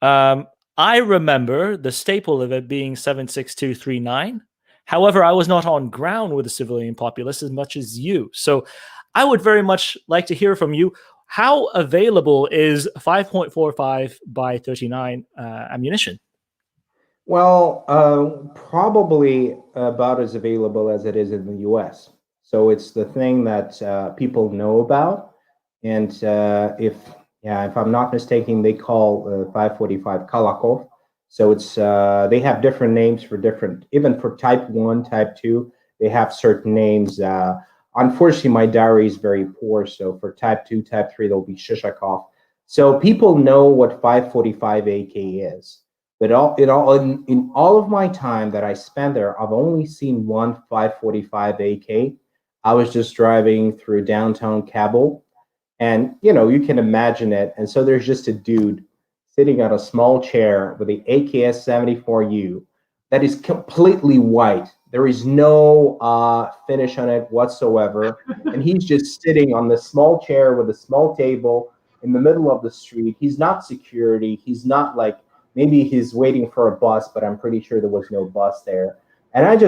S1: I remember the staple of it being 76239. However, I was not on ground with the civilian populace as much as you. So I would very much like to hear from you. How available is 5.45 by 39 ammunition?
S3: Well, probably about as available as it is in the U.S. So it's the thing that people know about, and if I'm not mistaken, they call 545 Kalakov. So it's they have different names for different, even for type 1, type 2, they have certain names. Unfortunately, my diary is very poor, so for type 2, type 3, there'll be Shishakov. So people know what 545 AK is. But in all of my time that I spent there, I've only seen one 545 AK. I was just driving through downtown Kabul, and you can imagine it. And so there's just a dude sitting on a small chair with the AKS-74U that is completely white. There is no finish on it whatsoever, and he's just sitting on this small chair with a small table in the middle of the street. He's not security. He's not like. Maybe he's waiting for a bus, but I'm pretty sure there was no bus there. And I was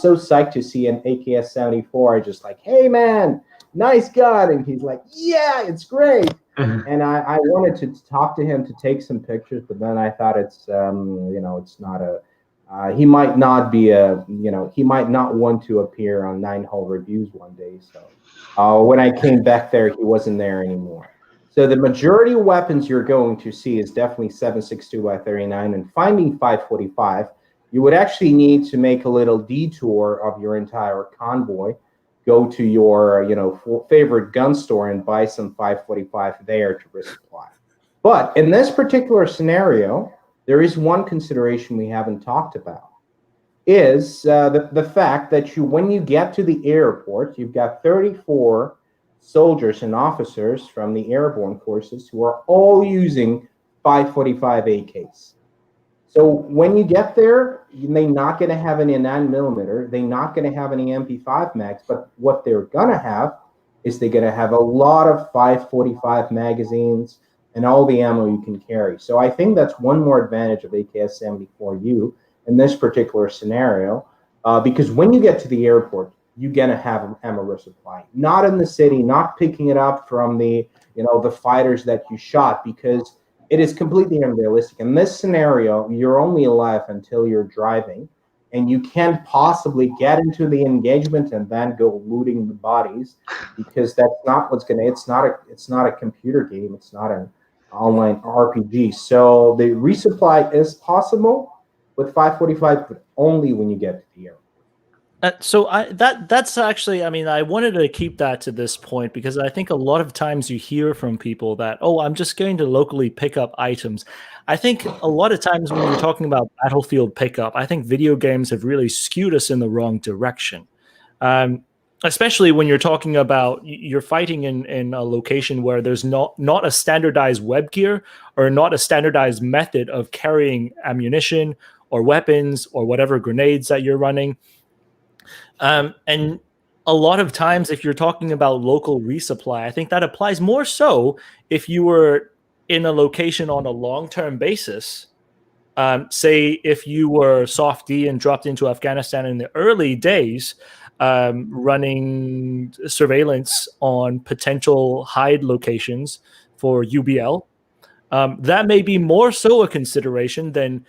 S3: so psyched to see an AKS-74. I just like, hey man, nice gun. And he's like, yeah, it's great. And I wanted to talk to him to take some pictures, but then I thought it's it's not a he might not be he might not want to appear on 9-hole reviews one day. So when I came back there, he wasn't there anymore. So the majority of weapons you're going to see is definitely 7.62 by 39, and finding 545, you would actually need to make a little detour of your entire convoy, go to your favorite gun store and buy some 545 there to resupply. But in this particular scenario, there is one consideration we haven't talked about, is the fact that when you get to the airport, you've got 34 soldiers and officers from the airborne forces who are all using 545 AKs. So when you get there, they're not going to have any 9mm, they're not going to have any MP5 mags, but what they're going to have is they're going to have a lot of 545 magazines and all the ammo you can carry. So I think that's one more advantage of AKS-74U in this particular scenario, because when you get to the airport, you're gonna have an ammo resupply. Not in the city, not picking it up from the the fighters that you shot, because it is completely unrealistic. In this scenario, you're only alive until you're driving, and you can't possibly get into the engagement and then go looting the bodies, because that's not what's gonna. It's not a computer game. It's not an online RPG. So the resupply is possible with 545, but only when you get to the airport.
S1: So that's actually, I wanted to keep that to this point, because I think a lot of times you hear from people that, oh, I'm just going to locally pick up items. I think a lot of times when you're talking about battlefield pickup, I think video games have really skewed us in the wrong direction. Especially when you're talking about you're fighting in a location where there's not a standardized web gear or not a standardized method of carrying ammunition or weapons or whatever grenades that you're running. And a lot of times, if you're talking about local resupply, I think that applies more so if you were in a location on a long-term basis. Say if you were soft D and dropped into Afghanistan in the early days, running surveillance on potential hide locations for UBL, that may be more so a consideration than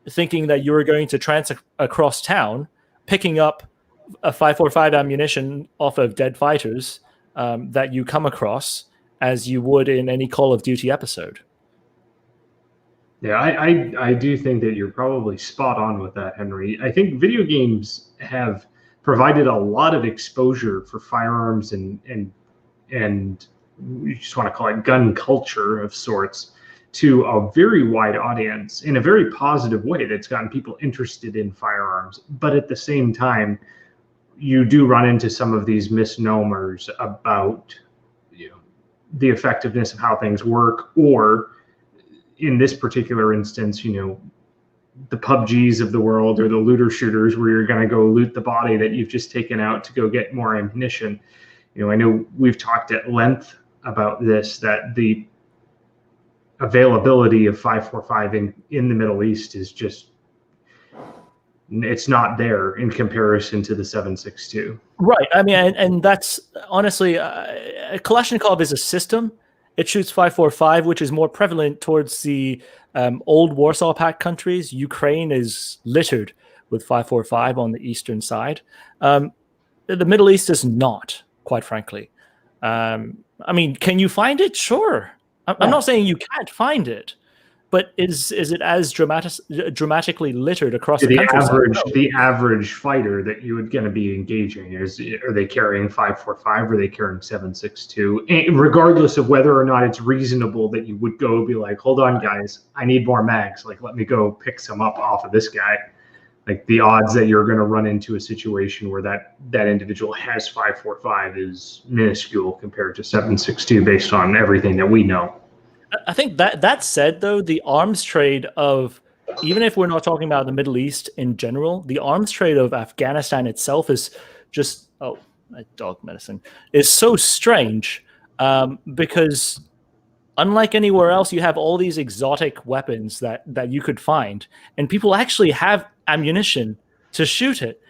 S1: thinking that you were going to across town, picking up a 545 ammunition off of dead fighters that you come across, as you would in any Call of Duty episode.
S4: Yeah, I do think that you're probably spot on with that, Henry. I think video games have provided a lot of exposure for firearms and you just want to call it gun culture of sorts to a very wide audience in a very positive way that's gotten people interested in firearms. But at the same time, you do run into some of these misnomers about, you know, the effectiveness of how things work, or in this particular instance, you know, the PUBGs of the world or the looter shooters where you're going to go loot the body that you've just taken out to go get more ammunition. You know, I know we've talked at length about this, that the availability of 5.45 in the Middle East is just, it's not there in comparison to the 7.62.
S1: Right. I mean, and that's honestly, Kalashnikov is a system. It shoots 5.45, which is more prevalent towards the old Warsaw Pact countries. Ukraine is littered with 5.45 on the eastern side. The Middle East is not, quite frankly. I mean, can you find it? Sure. I'm not saying you can't find it, but is it as dramatically littered across the country?
S4: The average fighter that you would going to be engaging are they carrying 5.45? Or are they carrying 7.62? And regardless of whether or not it's reasonable that you would go be like, hold on, guys, I need more mags. Like, let me go pick some up off of this guy. Like, the odds that you're going to run into a situation where that individual has 5.45 is minuscule compared to 7.62 based on everything that we know.
S1: I think that said, though, the arms trade of, even if we're not talking about the Middle East in general, the arms trade of Afghanistan itself is just, dog medicine, is so strange because unlike anywhere else, you have all these exotic weapons that you could find, and people actually have ammunition to shoot it.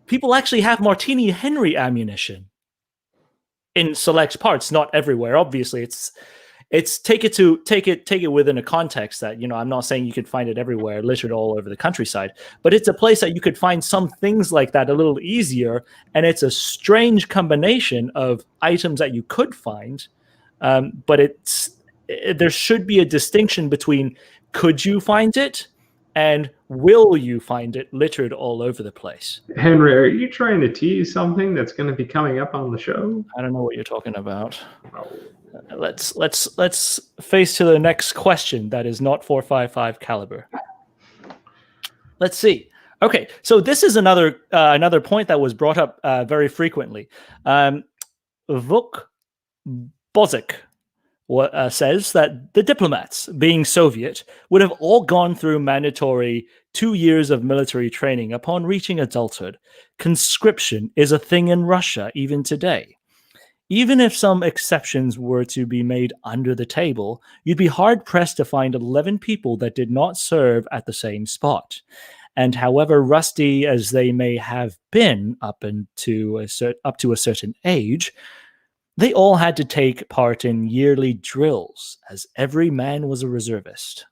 S1: People actually have Martini Henry ammunition in select parts, not everywhere. Obviously, it's take it within a context that, you know, I'm not saying you could find it everywhere, littered all over the countryside, but it's a place that you could find some things like that a little easier, and it's a strange combination of items that you could find, but there should be a distinction between could you find it and will you find it littered all over the place.
S4: Henry, are you trying to tease something that's going to be coming up on the show?
S1: I don't know what you're talking about.
S4: Oh.
S1: Let's face to the next question that is not 4.55 caliber. Let's see. Okay, so this is another point that was brought up very frequently. Vuk Bozic says that the diplomats, being Soviet, would have all gone through mandatory 2 years of military training upon reaching adulthood. Conscription is a thing in Russia even today. Even if some exceptions were to be made under the table, you'd be hard-pressed to find 11 people that did not serve at the same spot. And however rusty as they may have been up to a certain age, they all had to take part in yearly drills, as every man was a reservist.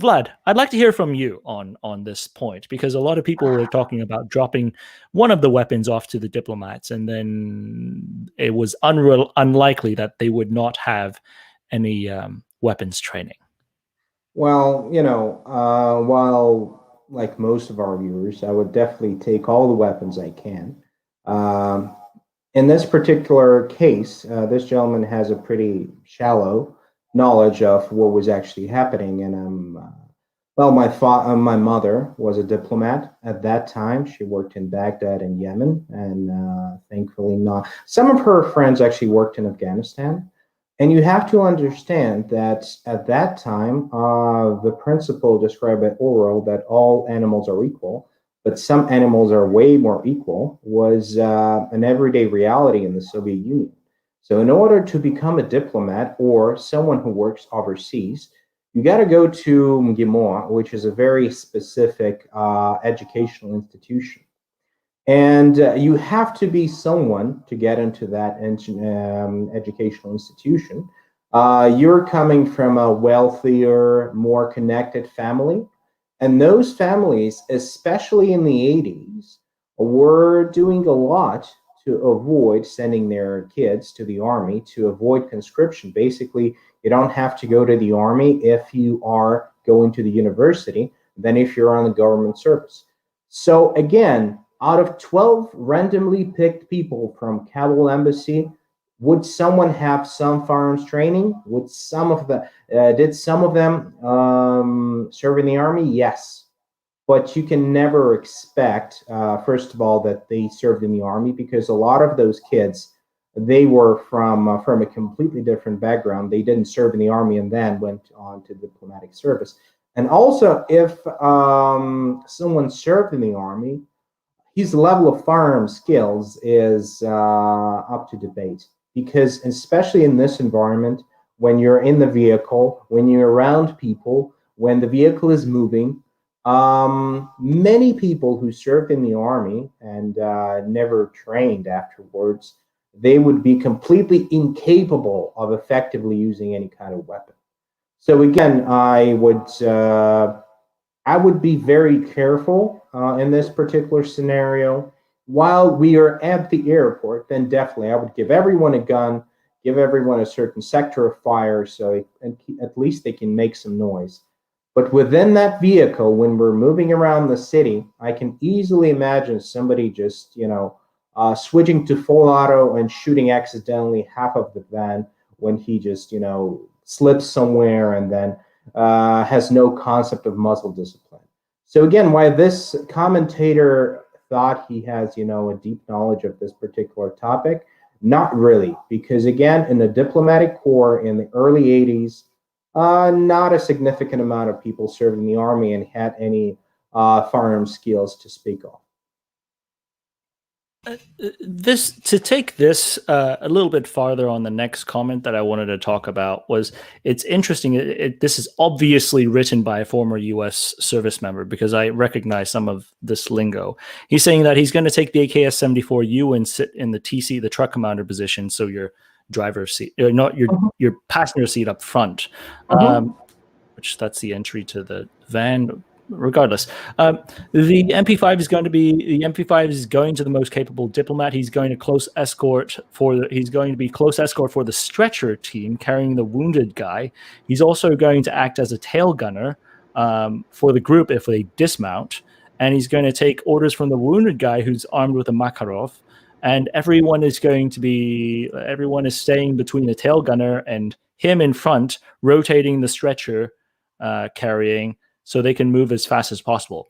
S1: Vlad, I'd like to hear from you on this point, because a lot of people were talking about dropping one of the weapons off to the diplomats, and then it was unlikely that they would not have any weapons training.
S3: Well, you know, while like most of our viewers, I would definitely take all the weapons I can. In this particular case, this gentleman has a pretty shallow knowledge of what was actually happening, and my mother was a diplomat at that time. She worked in Baghdad and Yemen, and thankfully not. Some of her friends actually worked in Afghanistan, and you have to understand that at that time, the principle described by Orwell that all animals are equal, but some animals are way more equal, was an everyday reality in the Soviet Union. So in order to become a diplomat or someone who works overseas, you got to go to MGIMO, which is a very specific educational institution. And you have to be someone to get into that educational institution. You're coming from a wealthier, more connected family. And those families, especially in the 80s, were doing a lot to avoid sending their kids to the army, to avoid conscription. Basically, you don't have to go to the army if you are going to the university than if you're on the government service. So again, Out of 12 randomly picked people from Kabul embassy, would someone have some firearms training? Would some of the did some of them serve in the army? Yes, but you can never expect, first of all, that they served in the army, because a lot of those kids, they were from a completely different background. They didn't serve in the army and then went on to diplomatic service. And also, if someone served in the army, his level of firearm skills is up to debate, because especially in this environment, when you're in the vehicle, when you're around people, when the vehicle is moving, many people who served in the army and never trained afterwards, they would be completely incapable of effectively using any kind of weapon. So again, I would be very careful in this particular scenario. While we are at the airport, then definitely I would give everyone a gun, give everyone a certain sector of fire, so at least they can make some noise. But within that vehicle, when we're moving around the city, I can easily imagine somebody just, switching to full auto and shooting accidentally half of the van when he just, slips somewhere and then has no concept of muzzle discipline. So again, why this commentator thought he has, a deep knowledge of this particular topic, not really, because again, in the diplomatic corps in the early 80s, not a significant amount of people served in the army and had any firearm skills to speak of.
S1: To take this a little bit farther on the next comment that I wanted to talk about was, it's interesting. This is obviously written by a former U.S. service member, because I recognize some of this lingo. He's saying that he's going to take the AKS-74U and sit in the TC, the truck commander position, so your driver's seat, not your passenger seat up front, which that's the entry to the van. Regardless, the MP5 is going to the most capable diplomat. He's going to close escort he's going to be close escort for the stretcher team carrying the wounded guy. He's also going to act as a tail gunner for the group if they dismount, and he's going to take orders from the wounded guy who's armed with a Makarov. And everyone is staying between the tail gunner and him in front, rotating the stretcher carrying, so they can move as fast as possible.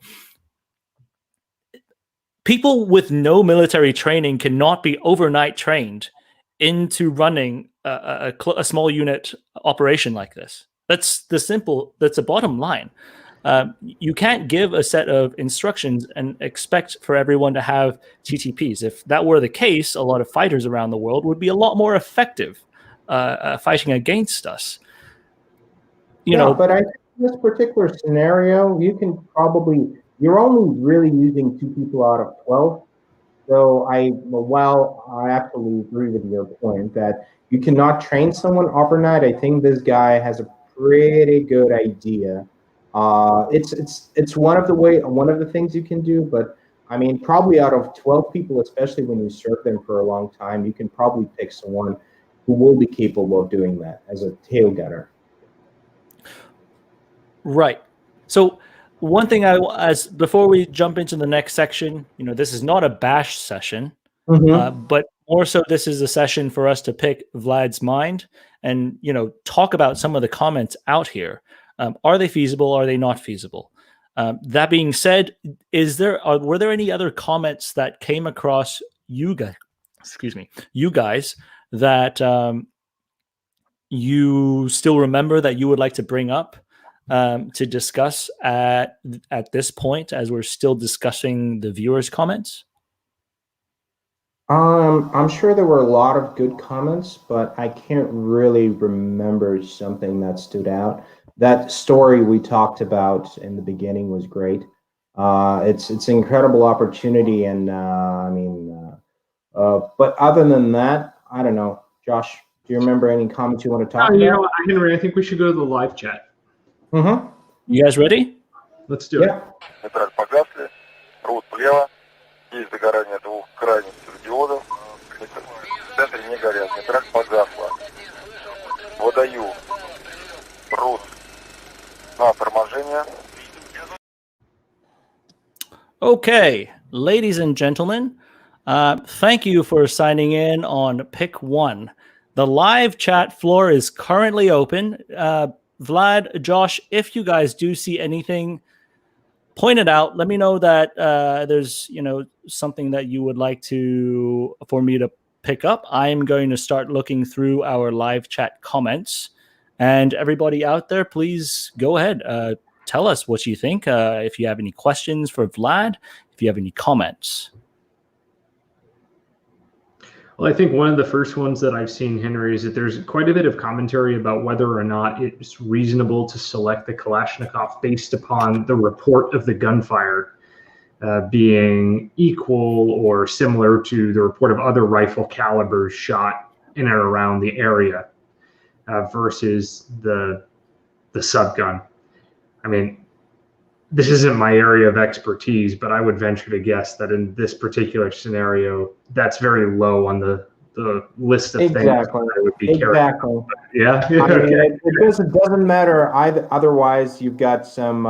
S1: People with no military training cannot be overnight trained into running a small unit operation like this. That's the bottom line. You can't give a set of instructions and expect for everyone to have TTPs. If that were the case, a lot of fighters around the world would be a lot more effective fighting against us.
S3: But I think in this particular scenario, you're only really using 2 people out of 12. So while I absolutely agree with your point that you cannot train someone overnight, I think this guy has a pretty good idea. It's one of the things you can do, but I mean, probably out of 12 people, especially when you serve them for a long time, you can probably pick someone who will be capable of doing that as a tail gunner.
S1: Right. So one thing before we jump into the next section, this is not a bash session, but more so this is a session for us to pick Vlad's mind and, talk about some of the comments out here. Are they feasible? Are they not feasible? That being said, were there any other comments that came across you guys that you still remember that you would like to bring up to discuss at this point as we're still discussing the viewers' comments?
S3: I'm sure there were a lot of good comments, but I can't really remember something that stood out. That story we talked about in the beginning was great. It's an incredible opportunity, and but other than that, I don't know. Josh, do you remember any comments you want to talk about?
S4: Henry, I think we should go to the live chat.
S1: You guys ready?
S4: Let's do it.
S2: Нейтраль погасли, рут влево, есть загорание 2 крайних светодиодов, в центре не горят, нейтраль погасла. Выдаю рут на торможение.
S1: Okay, ladies and gentlemen, thank you for signing in on Pick One. The live chat floor is currently open. Vlad, Josh, if you guys do see anything, point it out. Let me know that there's something that you would like for me to pick up. I'm going to start looking through our live chat comments, and everybody out there, please go ahead. Tell us what you think. If you have any questions for Vlad, if you have any comments.
S4: Well, I think one of the first ones that I've seen, Henry, is that there's quite a bit of commentary about whether or not it's reasonable to select the Kalashnikov based upon the report of the gunfire being equal or similar to the report of other rifle calibers shot in and around the area versus the subgun. I mean, this isn't my area of expertise, but I would venture to guess that in this particular scenario, that's very low on the list of things that I would be carrying.
S3: Exactly.
S4: Yeah.
S3: I mean, it doesn't matter either. Otherwise, you've got some.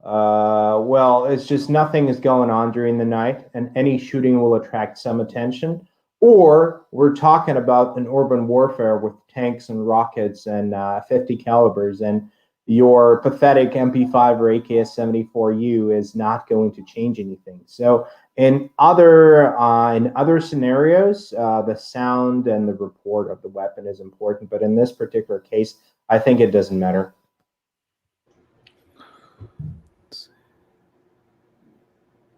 S3: Well, it's just nothing is going on during the night, and any shooting will attract some attention. Or we're talking about an urban warfare with tanks and rockets and 50 calibers, and your pathetic MP5 or AKS-74U is not going to change anything. So in other scenarios, the sound and the report of the weapon is important. But in this particular case, I think it doesn't matter.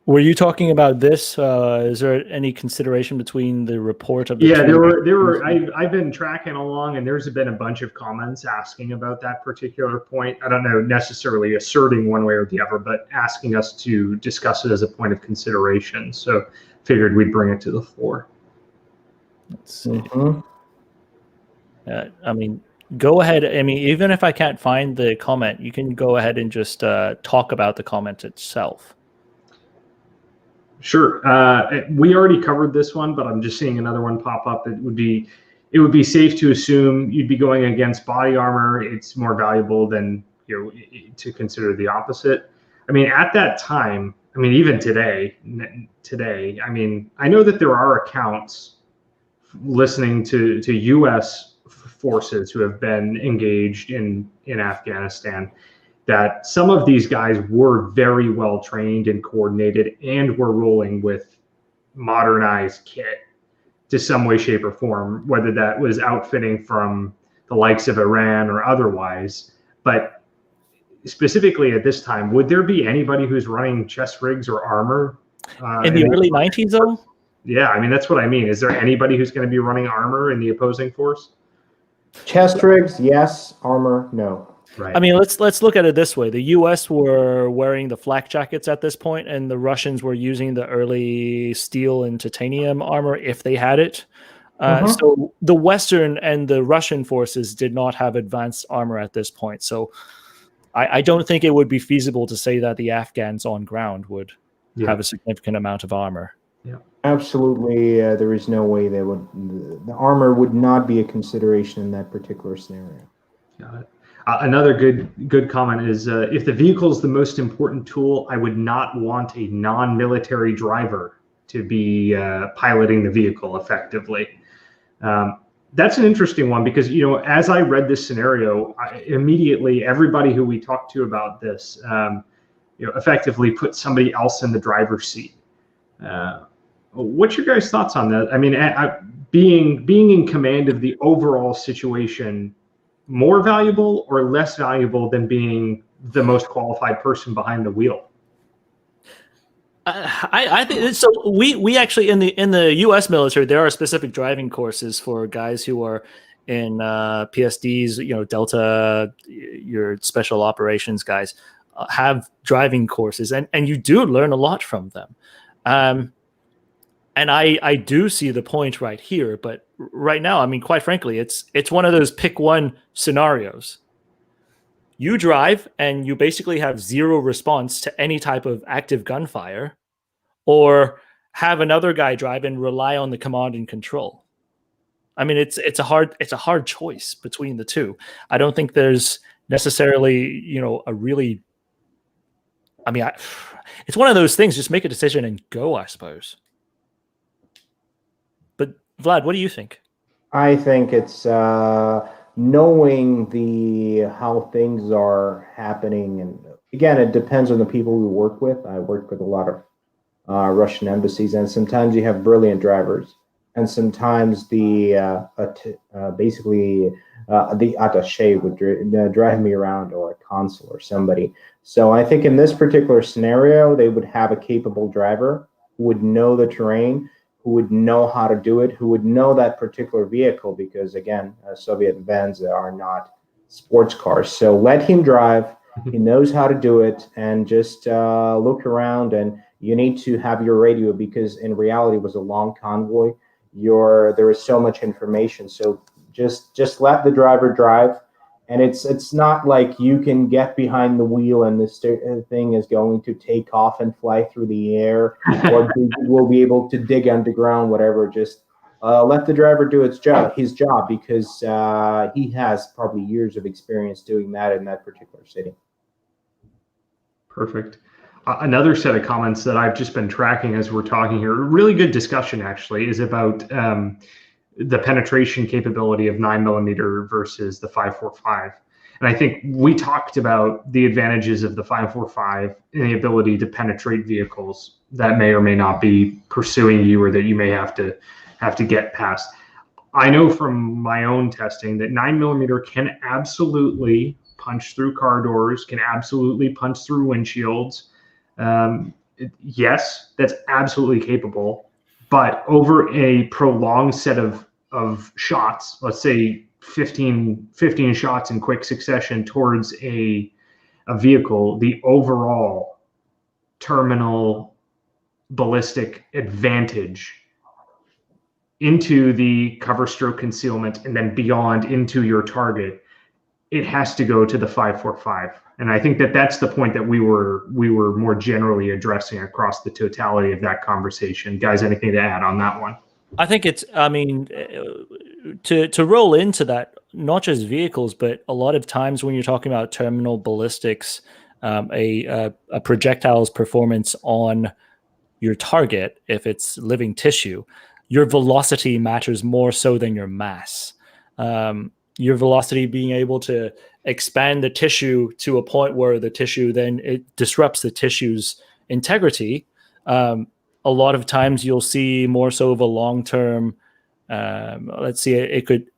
S1: Were you talking about this? Is there any consideration between the report of the
S4: there were. I've been tracking along, and there's been a bunch of comments asking about that particular point. I don't know necessarily asserting one way or the other, but asking us to discuss it as a point of consideration. So figured we'd bring it to the floor.
S1: Let's see. I mean, go ahead. I mean, even if I can't find the comment, you can go ahead and just talk about the comment itself.
S4: Sure. We already covered this one, but I'm just seeing another one pop up. It would be safe to assume you'd be going against body armor. It's more valuable than to consider the opposite. I mean, at that time, I mean, even today, I mean, I know that there are accounts listening to U.S. forces who have been engaged in Afghanistan, that some of these guys were very well trained and coordinated and were rolling with modernized kit to some way, shape, or form, whether that was outfitting from the likes of Iran or otherwise. But specifically at this time, would there be anybody who's running chest rigs or armor?
S1: In the early 90s, though?
S4: Yeah, I mean, that's what I mean. Is there anybody who's going to be running armor in the opposing force?
S3: Chest rigs, yes. Armor, no.
S4: Right.
S1: I mean, let's look at it this way. The U.S. were wearing the flak jackets at this point, and the Russians were using the early steel and titanium armor if they had it. So the Western and the Russian forces did not have advanced armor at this point. So I don't think it would be feasible to say that the Afghans on ground would have a significant amount of armor.
S4: Yeah.
S3: Absolutely, there is no way they would. The armor would not be a consideration in that particular scenario.
S4: Got it. Another good comment is if the vehicle is the most important tool, I would not want a non-military driver to be piloting the vehicle effectively. That's an interesting one because, as I read this scenario, immediately everybody who we talked to about this, effectively put somebody else in the driver's seat. What's your guys' thoughts on that? I mean, being in command of the overall situation, more valuable or less valuable than being the most qualified person behind the wheel?
S1: I think so. We actually in the U.S. military, there are specific driving courses for guys who are in PSDs, Delta, your special operations guys have driving courses, and you do learn a lot from them. And I do see the point right here, but right now, I mean, quite frankly, it's one of those pick one scenarios. You drive and you basically have zero response to any type of active gunfire, or have another guy drive and rely on the command and control. I mean, it's a hard choice between the two. I don't think there's necessarily, a really I mean, it's one of those things. Just make a decision and go, I suppose. But Vlad, what do you think?
S3: I think it's knowing how things are happening, and again, it depends on the people we work with. I work with a lot of Russian embassies, and sometimes you have brilliant drivers, and sometimes the attaché would drive me around, or a consul or somebody. So I think in this particular scenario, they would have a capable driver who would know the terrain, who would know how to do it, who would know that particular vehicle, because again, Soviet vans are not sports cars. So let him drive. He knows how to do it, and just look around. And you need to have your radio, because in reality, it was a long convoy. There is so much information. So just let the driver drive. And it's not like you can get behind the wheel and this thing is going to take off and fly through the air, or will be able to dig underground, whatever. Just let the driver do his job, because he has probably years of experience doing that in that particular city.
S4: Perfect. Another set of comments that I've just been tracking as we're talking here, really good discussion actually, is about the penetration capability of 9mm versus the 5.45. And I think we talked about the advantages of the 5.45 and the ability to penetrate vehicles that may or may not be pursuing you, or that you may have to get past. I know from my own testing that 9mm can absolutely punch through car doors, can absolutely punch through windshields. Yes, that's absolutely capable. But over a prolonged set of shots, let's say 15 shots in quick succession towards a vehicle, the overall terminal ballistic advantage into the cover stroke concealment and then beyond into your target, it has to go to the 5.45. And I think that that's the point that we were more generally addressing across the totality of that conversation. Guys, anything to add on that one?
S1: I think to roll into that, not just vehicles, but a lot of times when you're talking about terminal ballistics, a projectile's performance on your target, if it's living tissue, your velocity matters more so than your mass. Your velocity being able to expand the tissue to a point where the tissue then it disrupts the tissue's integrity. A lot of times you'll see more so of a long-term, let's see, it could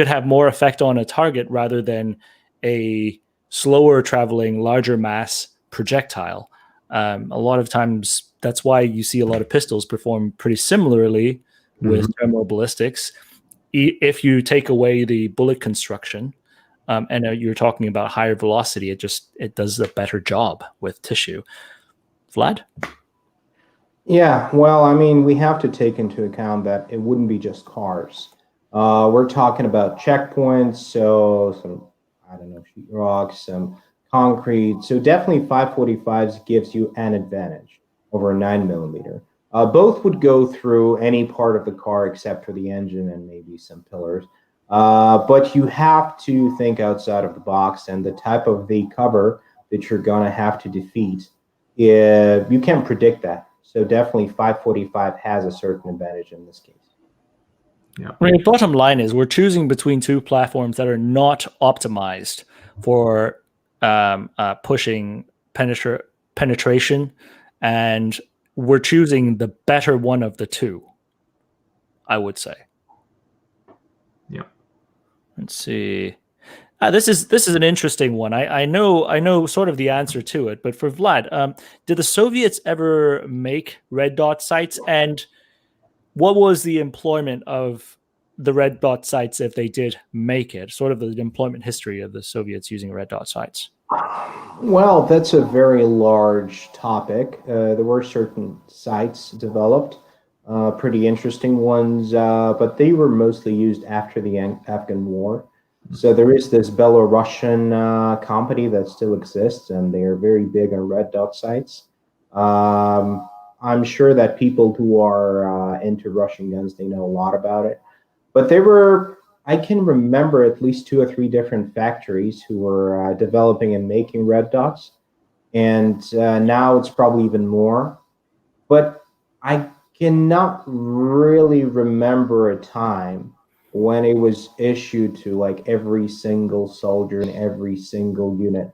S1: have more effect on a target rather than a slower traveling, larger mass projectile. A lot of times that's why you see a lot of pistols perform pretty similarly with terminal ballistics. If you take away the bullet construction, and you're talking about higher velocity, it does a better job with tissue. Vlad?
S3: Yeah, well, I mean, we have to take into account that it wouldn't be just cars. We're talking about checkpoints, so some, I don't know, sheetrock, some concrete. So definitely 5.45s gives you an advantage over a 9mm. Both would go through any part of the car except for the engine and maybe some pillars. But you have to think outside of the box, and the type of the cover that you're going to have to defeat, you can't predict that. So definitely 5.45 has a certain advantage in this case.
S1: Yeah. I mean, the bottom line is we're choosing between two platforms that are not optimized for pushing penetration, and we're choosing the better one of the two, I would say.
S4: Yeah.
S1: Let's see. This is an interesting one. I know sort of the answer to it, but for Vlad, did the Soviets ever make red dot sights, and what was the employment of the red dot sights if they did make it? Sort of the employment history of the Soviets using red dot sights.
S3: Well, that's a very large topic. There were certain sites developed, pretty interesting ones, but they were mostly used after the Afghan War. So there is this Belarusian company that still exists, and they are very big on red dot sights. I'm sure that people who are into Russian guns, they know a lot about it. But I can remember at least 2 or 3 different factories who were developing and making red dots. and now it's probably even more. But I cannot really remember a time when it was issued to like every single soldier in every single unit.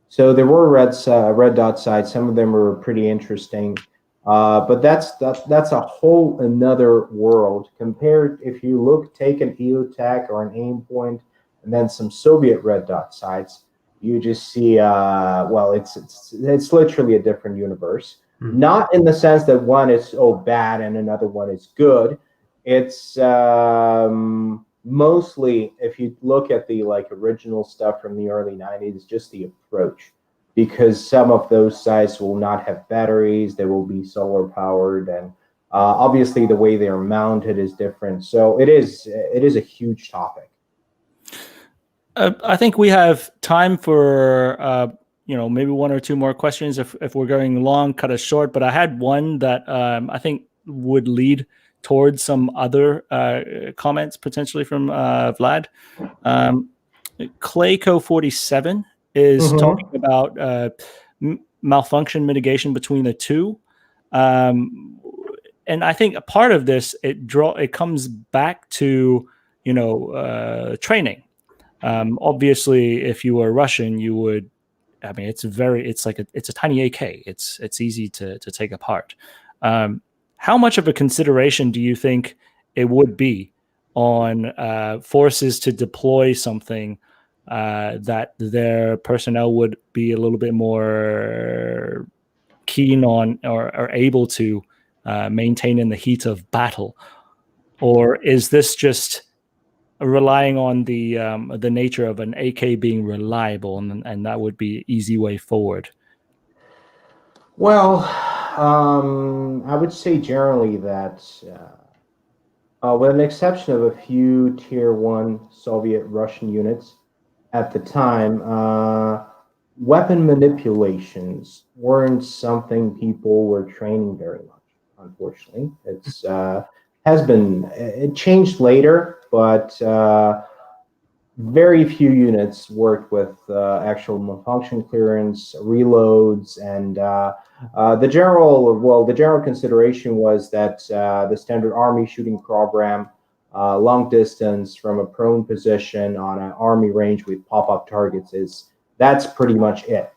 S3: So there were red dot sites. Some of them were pretty interesting, but that's a whole another world. Compared, if you take an EOTech or an Aimpoint, and then some Soviet red dot sites, you just see well, it's literally a different universe. Not in the sense that one is bad and another one is good. It's mostly, if you look at the like original stuff from the early 90s, just the approach, because some of those sites will not have batteries, they will be solar powered, and obviously the way they are mounted is different. So it is a huge topic.
S1: I think we have time for maybe one or two more questions. If we're going long, cut us short. But I had one that I think would lead towards some other comments potentially from Vlad. Clayco47 is talking about malfunction mitigation between the two. And I think a part of this, it comes back to, training. Obviously, if you were Russian, you would, it's a tiny AK. It's easy to take apart. How much of a consideration do you think it would be on forces to deploy something that their personnel would be a little bit more keen on or able to maintain in the heat of battle? Or is this just relying on the nature of an AK being reliable, and that would be an easy way forward?
S3: Well, I would say generally that, with an exception of a few Tier 1 Soviet Russian units at the time, weapon manipulations weren't something people were training very much, unfortunately. It changed later, but very few units worked with actual malfunction clearance, reloads, and the general consideration was that the standard army shooting program, long distance from a prone position on an army range with pop-up targets, that's pretty much it.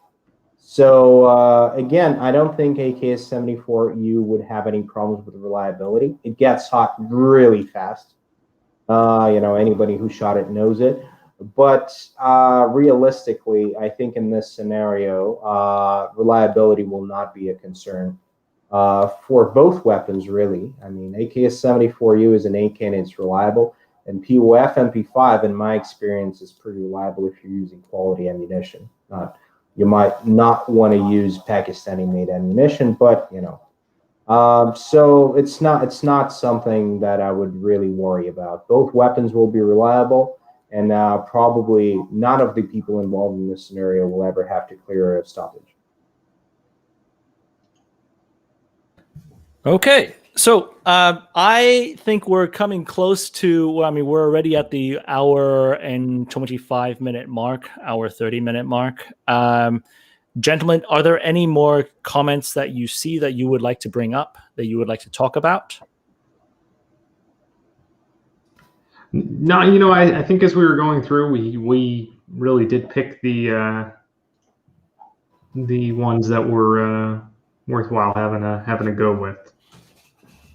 S3: So again, I don't think AKS-74U would have any problems with reliability. It gets hot really fast. Anybody who shot it knows it. But realistically, I think in this scenario, reliability will not be a concern for both weapons, really. I mean, AKS-74U is an AK and it's reliable. And POF MP5, in my experience, is pretty reliable if you're using quality ammunition. You might not want to use Pakistani-made ammunition, but so it's not something that I would really worry about. Both weapons will be reliable, and probably none of the people involved in this scenario will ever have to clear a stoppage.
S1: Okay, so I think we're coming close to, we're already at the hour and 25-minute mark, hour 30-minute mark. Gentlemen, are there any more comments that you see that you would like to bring up, that you would like to talk about?
S4: No, I think as we were going through, we really did pick the ones that were worthwhile having a go with.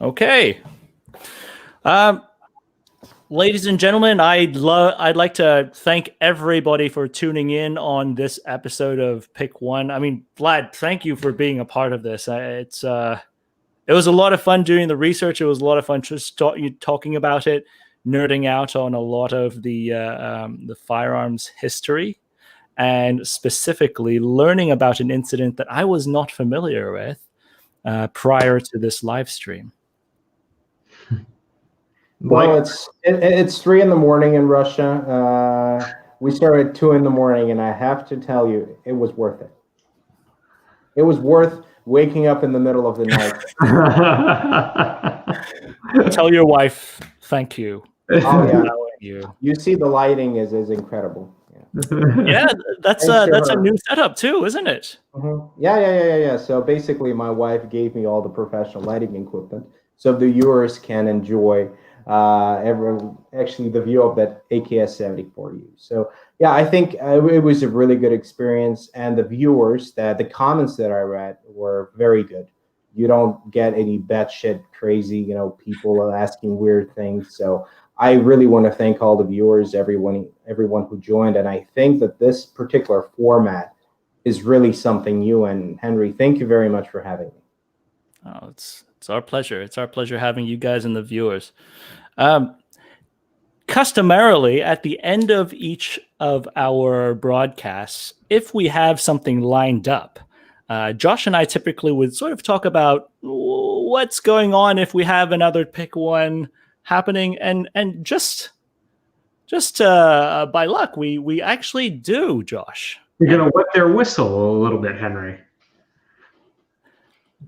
S1: Okay. Ladies and gentlemen, I'd like to thank everybody for tuning in on this episode of Pick One. Vlad, thank you for being a part of this. It was a lot of fun doing the research. It was a lot of fun just talking about it, nerding out on a lot of the firearms history, and specifically learning about an incident that I was not familiar with prior to this live stream.
S3: Well, it's 3 a.m. in Russia. We started at 2 a.m, and I have to tell you, it was worth it. It was worth waking up in the middle of the night.
S1: Tell your wife thank you.
S3: Oh yeah, you see the lighting is incredible. Yeah.
S1: Yeah, that's
S3: Thanks to
S1: that's a
S3: her.
S1: new setup too, isn't it?
S3: Yeah. So basically, my wife gave me all the professional lighting equipment, so the viewers can enjoy actually the view of that AKS 74U. So yeah, I think it was a really good experience, and the viewers, that the comments that I read were very good. You don't get any batshit crazy, people are asking weird things. So I really want to thank all the viewers, everyone who joined, and I think that this particular format is really something new. And Henry, thank you very much for having me.
S1: Oh, it's our pleasure. It's our pleasure having you guys and the viewers. Customarily, at the end of each of our broadcasts, if we have something lined up, Josh and I typically would sort of talk about what's going on if we have another pick one happening, and just by luck, we actually do, Josh.
S4: You're gonna wet their whistle a little bit, Henry.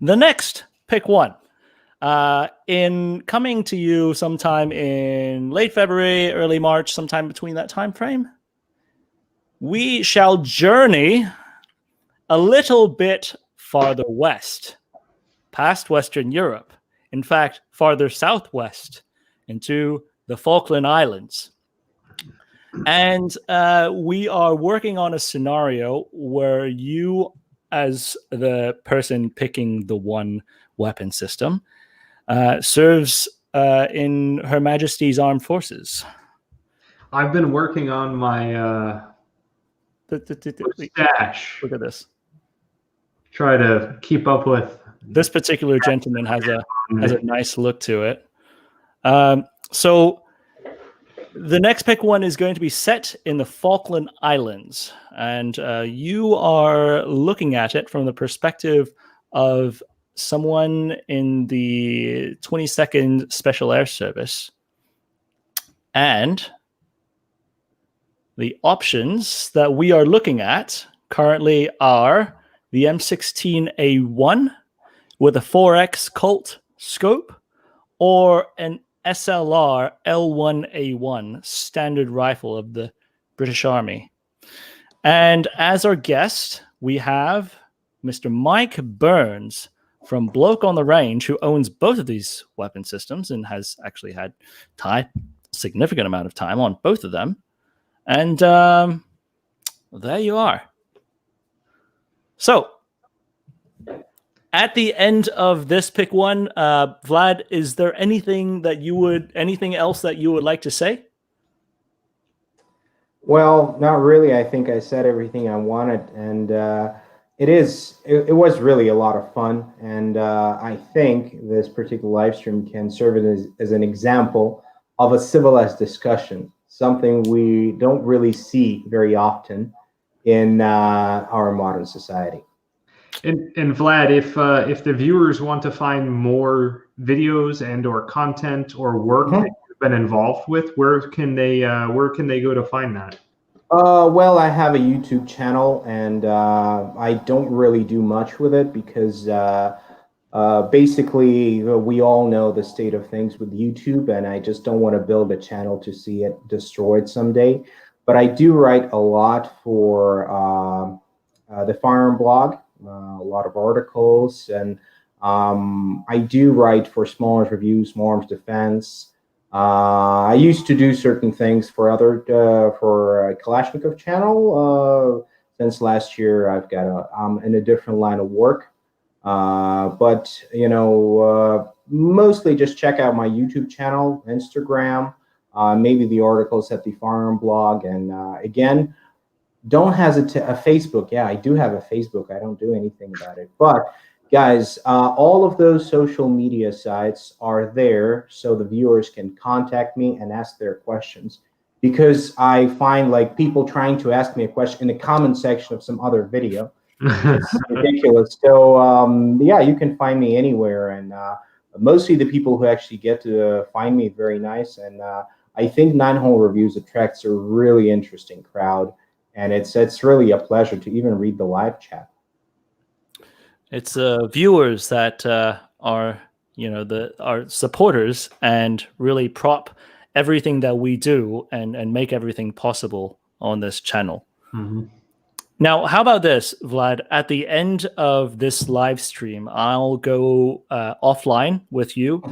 S1: The next pick one, in coming to you sometime in late February, early March, sometime between that time frame, we shall journey a little bit farther west, past Western Europe. In fact, farther southwest into the Falkland Islands. And we are working on a scenario where you, as the person picking the one weapon system, serves in Her Majesty's Armed Forces.
S4: I've been working on my stash.
S1: Look at this.
S4: Try to keep up with.
S1: This particular gentleman has a nice look to it. So the next pick one is going to be set in the Falkland Islands, and you are looking at it from the perspective of someone in the 22nd Special Air Service. And the options that we are looking at currently are the M16A1 with a 4X Colt scope, or an SLR L1A1 standard rifle of the British Army. And as our guest, we have Mr. Mike Burns from Bloke on the Range, who owns both of these weapon systems and has actually had significant amount of time on both of them. And there you are. So at the end of this pick one, Vlad, is there anything else that you would like to say?
S3: Well, not really. I think I said everything I wanted, and it was really a lot of fun. And I think this particular live stream can serve as an example of a civilized discussion, something we don't really see very often in our modern society.
S4: And Vlad, if the viewers want to find more videos and or content or work that you've been involved with, where can they go to find that?
S3: Well, I have a YouTube channel, and I don't really do much with it because basically we all know the state of things with YouTube, and I just don't want to build a channel to see it destroyed someday. But I do write a lot for the Firearm blog. A lot of articles, and I do write for Small Arms Review, Small Arms Defense. I used to do certain things for for Kalashnikov channel. Since last year, I've got I'm in a different line of work. But mostly just check out my YouTube channel, Instagram, maybe the articles at the Firearm blog, and again, don't hesitate. Facebook, yeah, I do have a Facebook. I don't do anything about it. But guys, all of those social media sites are there so the viewers can contact me and ask their questions. Because I find like people trying to ask me a question in the comment section of some other video. It's ridiculous. So yeah, you can find me anywhere. And mostly the people who actually get to find me very nice. And I think 9-Hole Reviews attracts a really interesting crowd. And it's really a pleasure to even read the live chat.
S1: It's viewers that are our supporters and really prop everything that we do and make everything possible on this channel. Now, how about this, Vlad? At the end of this live stream, I'll go offline with you,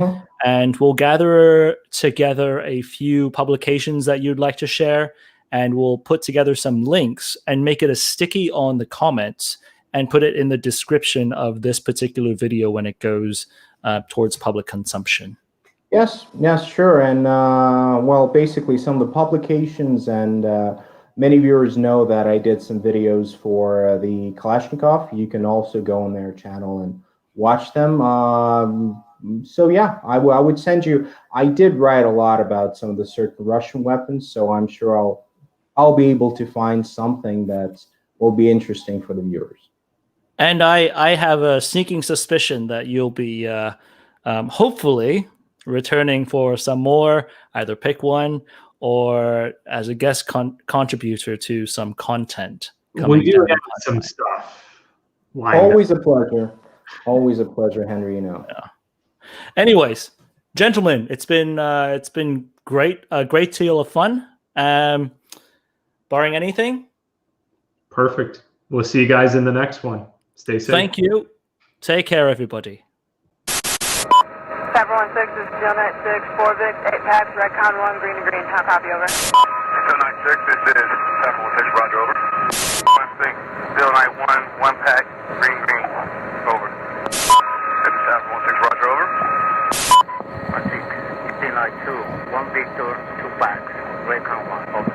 S1: and we'll gather together a few publications that you'd like to share, and we'll put together some links and make it a sticky on the comments and put it in the description of this particular video when it goes towards public consumption.
S3: Yes, sure. And well, basically some of the publications, and many viewers know that I did some videos for the Kalashnikov. You can also go on their channel and watch them. So yeah, I would send you. I did write a lot about some of the certain Russian weapons, so I'm sure I'll be able to find something that will be interesting for the viewers.
S1: And I have a sneaking suspicion that you'll be hopefully returning for some more, either pick one or as a guest contributor to some content.
S4: We do have some stuff.
S3: Always a pleasure. Always a pleasure, Henry. You know.
S1: Yeah. Anyways, gentlemen, it's been great, a great deal of fun. Barring anything.
S4: Perfect. We'll see you guys in the next one. Stay safe.
S1: Thank you. Take care, everybody.
S6: 716 is 096, 4 Vic, 8 packs, Redcon 1, green to green. How copy, over?
S2: 096, this is 716, roger, over. 16, 091, 1 pack, green, over. This is 716, roger, over.
S6: 16, 2, 1 Victor, 2 packs, Redcon 1, over.